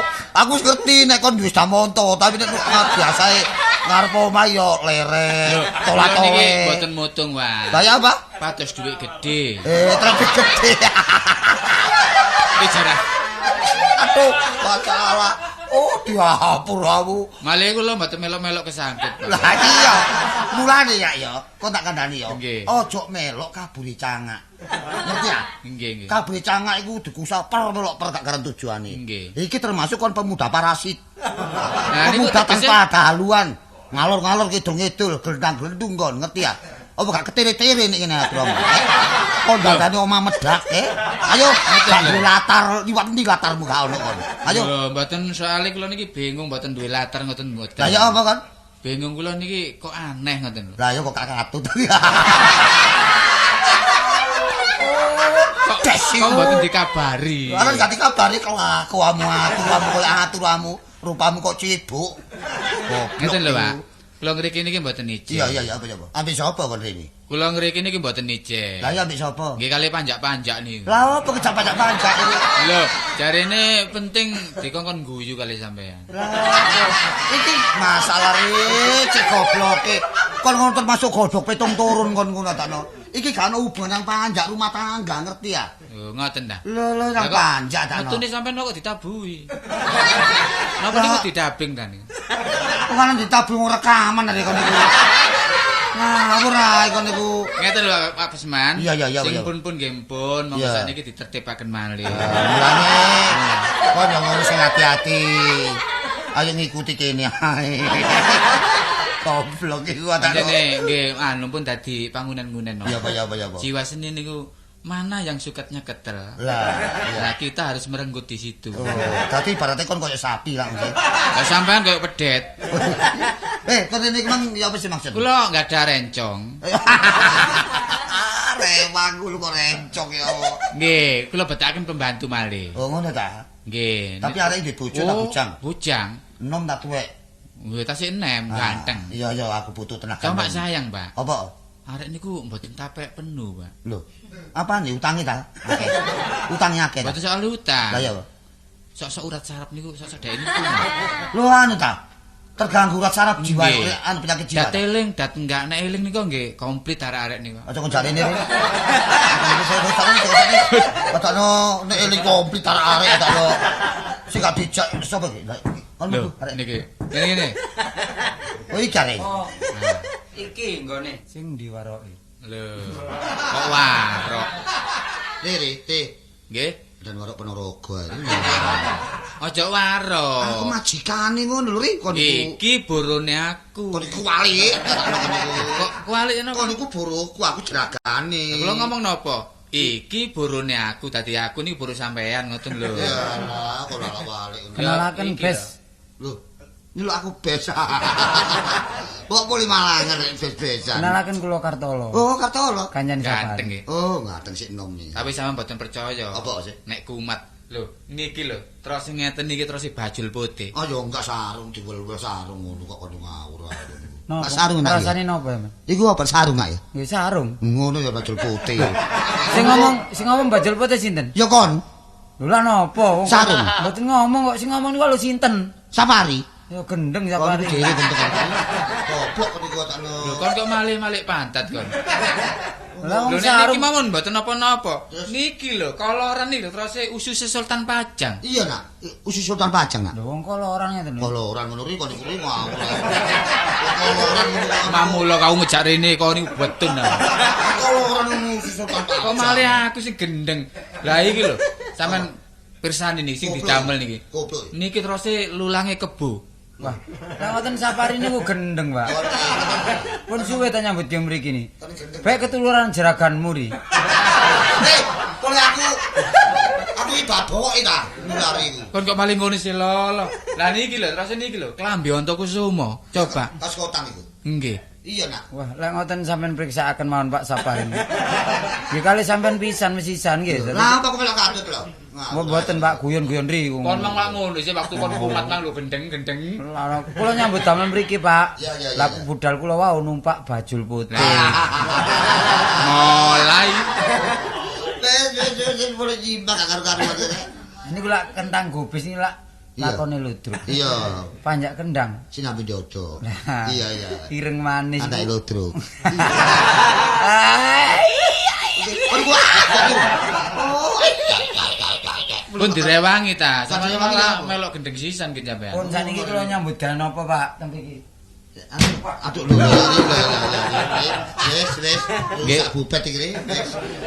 Aku wis ngerti nek kon duwe damonto, tapi nek biasae ngarep omah yo leren, tolat-tolet. Niki mboten mutung wae. Lah ya apa? Pados dhuwit gede. Terlalu gede. Iki jarah. Aduh, masalah. Oh, diapur aku. Malih kula mboten melok-melok kesangkut. Lah iya. Mulane ya, kok tak kandhani ya. Nggih. Ojo melok kaburi cangak. Ngerti ya? Nggih, nggih. Kaburi cangak iku dikusaper melok per gak karen tujuane. Nggih. Iki termasuk kon pemuda parasit. Nah niku Pemuda tegese tanpa ada haluan. Ngalor-ngalor kidul-ngidul, glendang-glendung kon, ngerti ya? Apa gak ketiri-tiri nek kene atur omah. Kon dandane omah medak, Ayo, gak duwe latar, liwat ndi latarmu gak ono kon. Ayo. Lho, mboten soalé kula niki bingung mboten duwe latar ngoten mboten. Lah ya apa kon? Bingung kula niki kok aneh ngoten lho. Lah ya kok gak katut. Kok mboten dikabari. Ora gak dikabari kelakuanmu aturanmu koyo aturanmu, rupamu kok cibuk. Ngeten lho, Pak. Kula ngriki niki mboten ijin. Iya, apa. Ambek sapa kon rene? Kula ngriki niki mboten ijin. Lah ya ambek sapa? Nggih kali panjak-panjak niku. Lah apa kejap-panjak iki? Lho, jarene penting dikongkon guyu kali sampean. Lah iki masalah cek gobloke. Kon ngono termasuk godhog petung turun kon ngono takno. Iki gak ono hubungan nang panjak rumah tangga, ngerti ya? Oh, ngoten ta. Lho nang panjak takno. Metune sampean kok ditabuhi. Napa niku didabing ta niku? Kan ditabung rekaman dari kon niku. Ngawur ae kon niku. Ngeten lho Pak Pesman. Iya. Sing pun nggih pun, monggo sakniki ditertibaken malih. Mulane kon yo ngono sing hati-hati. Ayo ngikuti kene ae. Goblok iku atane. Nggih, anu pun dadi pangunen-ngunen. Iya apa. Jiwa seni niku mana yang sukatnya ketel. Lah, kita harus merenggut di situ. Oh, dadi ibaratnya kon koyo sapi lah mesti. Lah sampean koyo pedet. Kon ini mang ya apa sih maksud? Kula enggak ada rencong. Rewang kok rencong ya. Nggih, kula betaken pembantu malih. Oh, ngono ta? Nggih. Tapi arek iki bojo tak bujang. Bujang. Enom tak tuwek. Nggih, tasih enem, ganteng. Iya, aku butuh tenaga. Cuma sayang, Pak. Apa? Arek niku mboten tapek penuh, Pak. Lho, apa nih utangi ta? Akeh. Utangnya akeh. Mboten soal utang. Lah ya. Sok-sok urat saraf niku sok-sok dek niku. Lho anu ta? Terganggu urat saraf jiwa, anu penyakit jiwa. Dat eling, dat enggak nek eling niku nggih komplit arek-arek niku. Aja kon jarene rene. Katano nek eling komplit arek-arek katano. Sing gak dijak sapa iki? Lho, niki. Ngene. Oh iki arek. Iki nggone sing diwaroki. Lho. Kok warok. Riri, Nggih. dan warok Ponorogo. Ojo warok. Aku majikane ngono lho, Ri. Kon iki borone aku. Kon iku wali. Kok kualik napa? Kon iku boroku, aku jeragane. Kula ngomong napa? Iki borone aku, dadi aku niki boro sampean ngoten lho. Ya lah, kok ora wali. Kenalaken Bes. Lho, ini lho aku bes. Kok poli malangan bes-besan. Kenalaken kula Kartolo. Oh, Kartolo. Kancan Ganteng Sapari. nggih. Oh, ngateng sik enom iki. Tapi sampean mboten percaya. Apa sih? Nek kumat. Lho, niki lho, terus ngeten niki terus bajul putih. Oh, ya enggak sarung diwel-wel sarung ngono kok kono ngawur ae. Napa? Sarung nak. Rasane napa, Mas? Iku apa sarung gak ya? Nggih sarung. Ngono ya bajul putih. Sing ngomong bajul putih sinten? Ya kon, Lho lah napa? Sarung. Mboten ngomong kok sing ngomong niku lho sinten? Sapari. Ya gendeng Kon Sapari. dhewe bentuk. Goblok niku takno. Lho, kon kok malih-malih pantat kon. Lah Lho wong nek niki sarung. mawon mboten napa-napa. Niki lho, koloran iki lho terus usus Sultan Pajang. Iya nak, usus Sultan Pajang nak. Lho wong koloran ngeten. Koloran ngono ri kon iku ri ngawur. Koloran ngono. Mamula kau ngejak rene kau niku betun. Koloran usus Sultan Pajang. Kok malih aku sing gendeng. Lah iki lho, sampean pirsani niki sing didamel niki. Goblok. Niki terus lulange kebo. Wah, lah ngoten Sapari niku gendeng, Pak. Pun suwe ta nyambut game mriki ni. Baik ketuluran jeraganmu ri. Kole aku iki baboke ta nulari iku. Kon kok maling ngono sih lho. Lah niki lho, terus niki lho, klambi Antakusuma. Coba. Tas kotang iku. Nggih. Iya, Nak. Wah, lek ngoten sampean periksaaken mawon Pak Saparin. Nggih kali sampean pisan mesisan nggih. Lah apa kok melok katut lho. Mboten Pak guyon-guyon riku. Kon mang ngono sih waktu kon kumat mang lho gendeng-gendeng. Lah kula nyambut damel mriki Pak. Iya. Lah budal kula wau numpak bajul putih. Mulai. Wis boleh nyimbang gak karo-karo. Ini kula kentang gobis ini lak lakone ludruk. Iya. Panjak kendang. Sinambi jojo. Nah, Iya. Ireng manis. Anak ludruk. Pun direwangi ta. Sampe Sampe rewangi malah apa? melok gendeng sisan ki sampean. Pun saniki kula nyambut gawe napa Pak teng mriki? Aduh lho. Wis. Rusak bupet iki.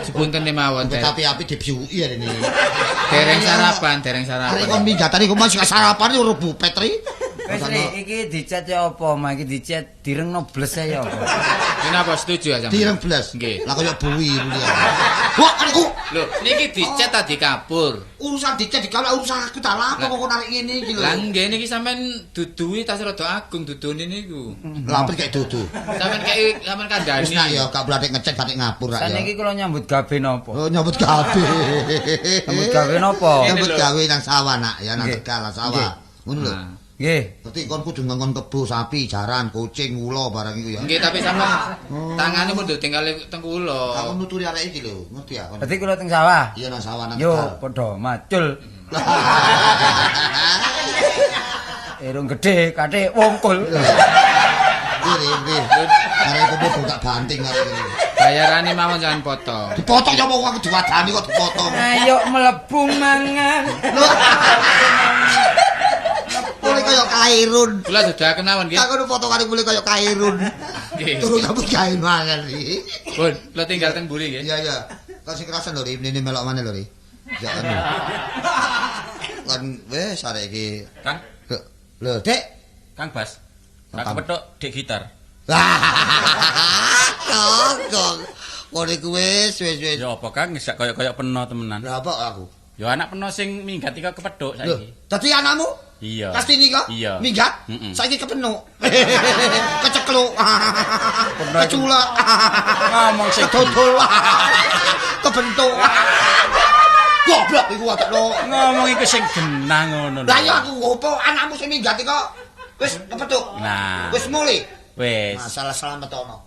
Sepunten mawon. Tapi api dibiuki ya ini. Dereng sarapan. Arek kon minggatan iku masih sarapan ora bupet ri. Wis Ri, iki dicet ya apa? Mak iki dicet direngno bles ya apa? Kenapa setuju ya sampean? Direng blas. Nggih. Lah koyo buwi ini. Wah, ariku. Lho, niki dicet ta dikapur? Urusan dicet dikala urusan aku ta lapo kok narik ngene iki lho. Lah nggih niki sampean dudui tas rada agung dudune niku. Lah apa kayak dudu. Sampean kandhani. Wis nak ya gak berarti ngecek batik ngapur rak ya. Saniki kula nyambut gawe napa? Oh nyambut gawe. Nyambut gawe napa? Nyambut gawe nang sawah nak ya nang Tegal lah sawah. Ngono lho. Nggih. Dadi kon kudu ngongkon kebo sapi, jaran, kucing, ula barang iku ya. Nggih, tapi sampean tangane pun tinggal teng kula. Aku nuturi arek iki lho, ngerti ya kon. Dadi kula teng sawah. Iya nang sawah nang Yo Tegal. padha macul. Irung gedhe kathik wongkul. Iri. Arek kebo gak banting arek iki. Bayarane mawon jangan potong. Dipotong ya wong aku diwadani kok dipotong. Ayo mlebu mangan. Mulai kaya kairun. Kula sudah kenawan nggih. Aku potongane mulai kaya kairun. Nggih. Turun nyambut gawe mangan iki. Pun, kula tinggal teng mburi nggih. Iya. Kasih kerasan lho, ini melok mana lho, Ri. Ya kan. Kan wis arek iki. Kang, Lho, Dek. Kang Bas. Kang. Tak kepethuk dik gitar. Kok. Kok iku wis. Ya apa Kang, sak kaya-kaya peno temenan. Lah apa aku? Ya anak peno sing minggat iki kepethuk Lho, saiki. dadi anakmu? Iya. Kastini kok? Iya. Minggat? Mm-mm. Saiki kepenuk. Kecekluk. Keculak. Ngomong sing Dodol. Kebentuk. Goblok iku wadah lo. Ngomong iku sing genah ngono lho. Lah ya aku opo anakmu sing minggat kok wis kepethuk. Nah. Wis mulih. Wis. Masalah selamat ono.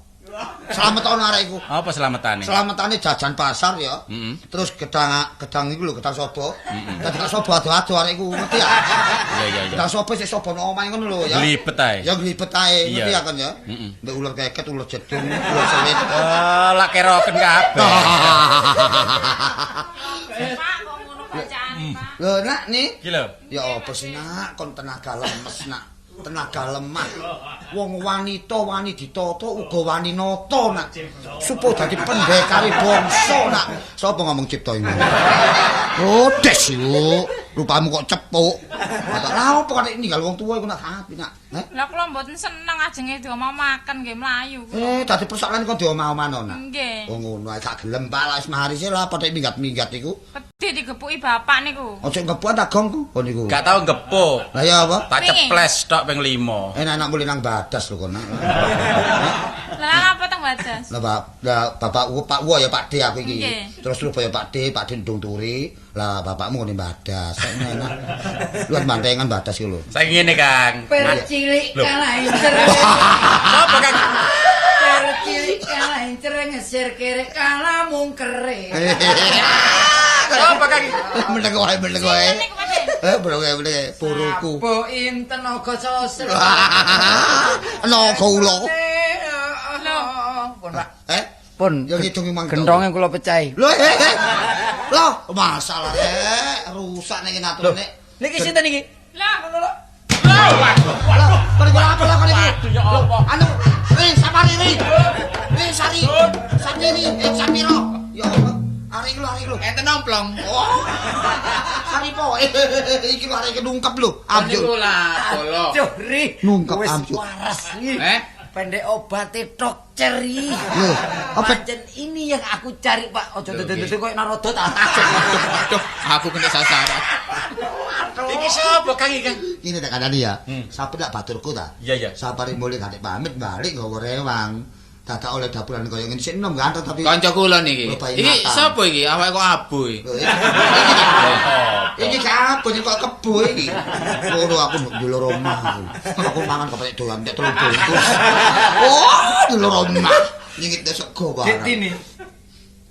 Selamat ono arek iku. Apa selamatane? Selamatane jajan pasar ya. Heeh. Terus gedang iku lho, gedang sobo. Dadi gak sobo ado-ado arek iku ngerti ya. Iya. Gedang sobo sik sobo nang omahe ngono lho ya. Glibet ae. Ya glibet ae ngerti Iya. ya kan ya. Heeh. Mbek ular keket, ular jedung, ular selit. Lak keroken kabeh. Pak kok ngono bacaane, Pak? Lho nak nih. Iki lho. Ya apa sih nak kon tenaga lemes nak. Tenaga lemah. Wong wanita wani ditata uga wani nata nak. Supaya dadi pendekare bangsa nak. Sapa ngomong cipta iki? Oh, des yo. Rupamu kok cepuk. Lah opo kok ninggal wong tuwa iku nak api nak. Lah kula mboten seneng ajenge diomah makan nggih mlayu. Dadi persoalan kon diomah-omahno nak. Nggih. Oh ngono ae gak gelem Pak wis maharise lah padha minggat-minggat iku. Pedhi digepuki bapak niku. Aja ngepuan tak gongku kon niku. Gak tau gepuk. Lah ya apa? Tak ceples tok ping 5. Enak mulih nang badas lho kon. Lah apa teng badas? Lah bapakku Pak Wo ya Pak D aku iki. Nggih. Terus lu ya Pak D ndung turi. Lah bapakmu ngene badas. Enak. Luwih mantengan badas iki lho. Saiki ngene Kang. Percilik Loh. kalah cereng. Apa Kang? Percilik kalah cereng ser kere kalah mungkere. Apa Kang? Meneng wae. Niku Pak. Bener puruku. Boin tenaga sosro. Ana kula. Pun Pak. Pun yo ngidungi mangga. Gendonge kula pecahi. Lho Loh, masalah rusak nek aturane. Niki sinten iki? Lah Ngono lho. Anu, Sapari ri. Sari. Sapiri, Sapiro. Ya Allah. Ari iku. Enten nomplong. Oh. Sari po. Iki lho arek nungkep lho. Niku lah bolo. Curi. Nungkep Wis amjuk. waras iki. Pendek obatnya tok ceri. Loh, apa? Pancen ini yang aku cari Pak. Ojo dede koyo narodot. Aduh, aku kena sasaran. Iki sapa Kang iki, Kang? Ini tak kandani ya. Sampe tak baturku ta. Iya, iya. Sapare mulih gak pamit balik nggawa rewang. Dadak oleh dapuran kaya ngene sik enom ganteng tapi Kanca kula niki. Lho, bayi Iki Natal. sapa iki? Awake kok abu iki. Ini apa nih kok kebo iki? Ngono aku ndulur omah. Aku mangan kepek dolan tek 3 bungkus. Oh, ndulur omah. Nyingit sego barang. Dek Tini.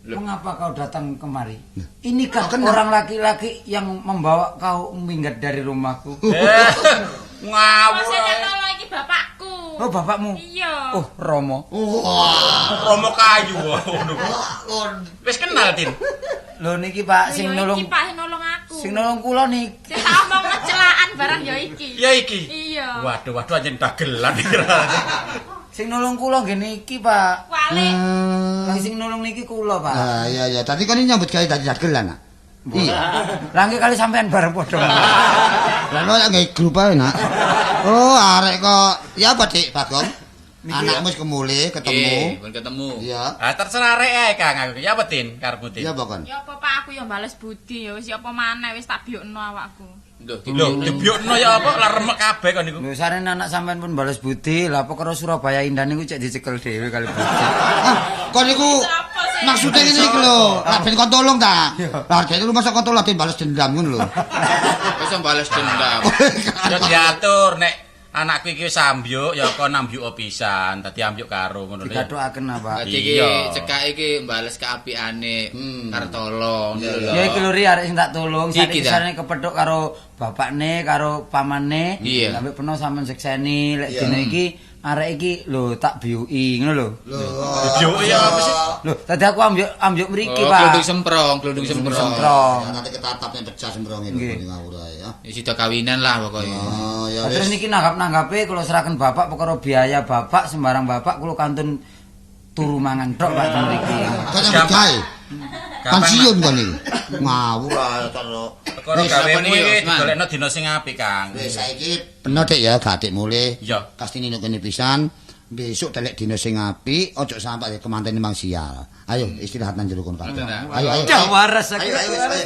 Mengapa kau datang kemari? Nah. Ini kan Kenapa? orang laki-laki yang membawa kau minggat dari rumahku. Ngawur. Maksudnya kalau iki bapakku. Oh, bapakmu? Iya. Oh, Romo. Romo kayu ngono. Wis kenal, Tin. Lho niki Pak sing Ya nulung iki Pak sing nolong aku. sing nulung kula niki. Sing tak omong kecelaan barang ya iki. Ya iki. Iya. Waduh, anjen dagelan. Sing nulung kula nggih niki, Pak. Wale. Lah sing nulung niki kula, Pak. Ah iya iya, tadi kan ini nyambut gawe dadi dagelan, Nak. Iya. Lah nggih kali sampean bareng padha. Lah lo gawe grup ae, Nak. Oh, arek kok ya apa, Dik, Bagong? Anakmu wis kemulih ketemu. Pun ketemu. Iya. Ah terserah rek ae Kang aku. Ya apa, Tin? Karepmu, Tin? Iya, Bakon. Ya apa Pak aku ya bales budi ya wis ya apa maneh wis tak biokno awakku. Lho, Lho, dibiokno ya apa lah remek kabeh kon niku. Lho sarene anak sampean pun balas budi, lah apa karo Surabaya Indah niku cek dicekel dhewe kali budi. Kon niku maksudnya ngene iki lho, lak ben kon tolong ta. Lah dene lu masa kon tolong den bales dendam ngono lho. Wis bales dendam. Ya diatur nek anakku iki wis ambyuk ya kon ambyuk pisan, dadi ambyuk karo ngono lho. Dikatokaken apa? Dadi iki Iya. cekak iki bales keapiane Kartolo. Ya iki lho ri arek sing tak tulung, Iki saiki ta? sarene kepethuk karo bapakne, karo pamane. Iya. Sampai peno sampean sekseni lek dina iki arek iki lho tak biuki ngono lho. Dibiok ya apa sih? Lho, tadi aku ambyuk mriki, Oh, Pak. glundung semprong. Semprong. Ya nanti ketatapnya pecah sembrong ini Nggih. ngawur ae ya. Ya sida kawinan lah pokoknya. Oh, ya Lah, terus wis. niki nanggap-nanggape kula serahken bapak perkara biaya bapak sembarang bapak kula kantun turu mangan tok Pak ten mriki. Kan nyambut gawe. Gampang, Pensiun kon iki. Ngawur ae terus. Perkara Wis, gawemu apa nih, iki Usman? digolekno dina sing apik, Kang. Wis saiki bener Dik ya, gadik mulih. Iya. Pasti nino kene pisan. Besok telek dina sing apik, ojo sampai kemantene mang sial. Ayo istirahat nang jero kon kabeh. Ayo ayo. Ya waras aku. Ayo ayo wis ayo.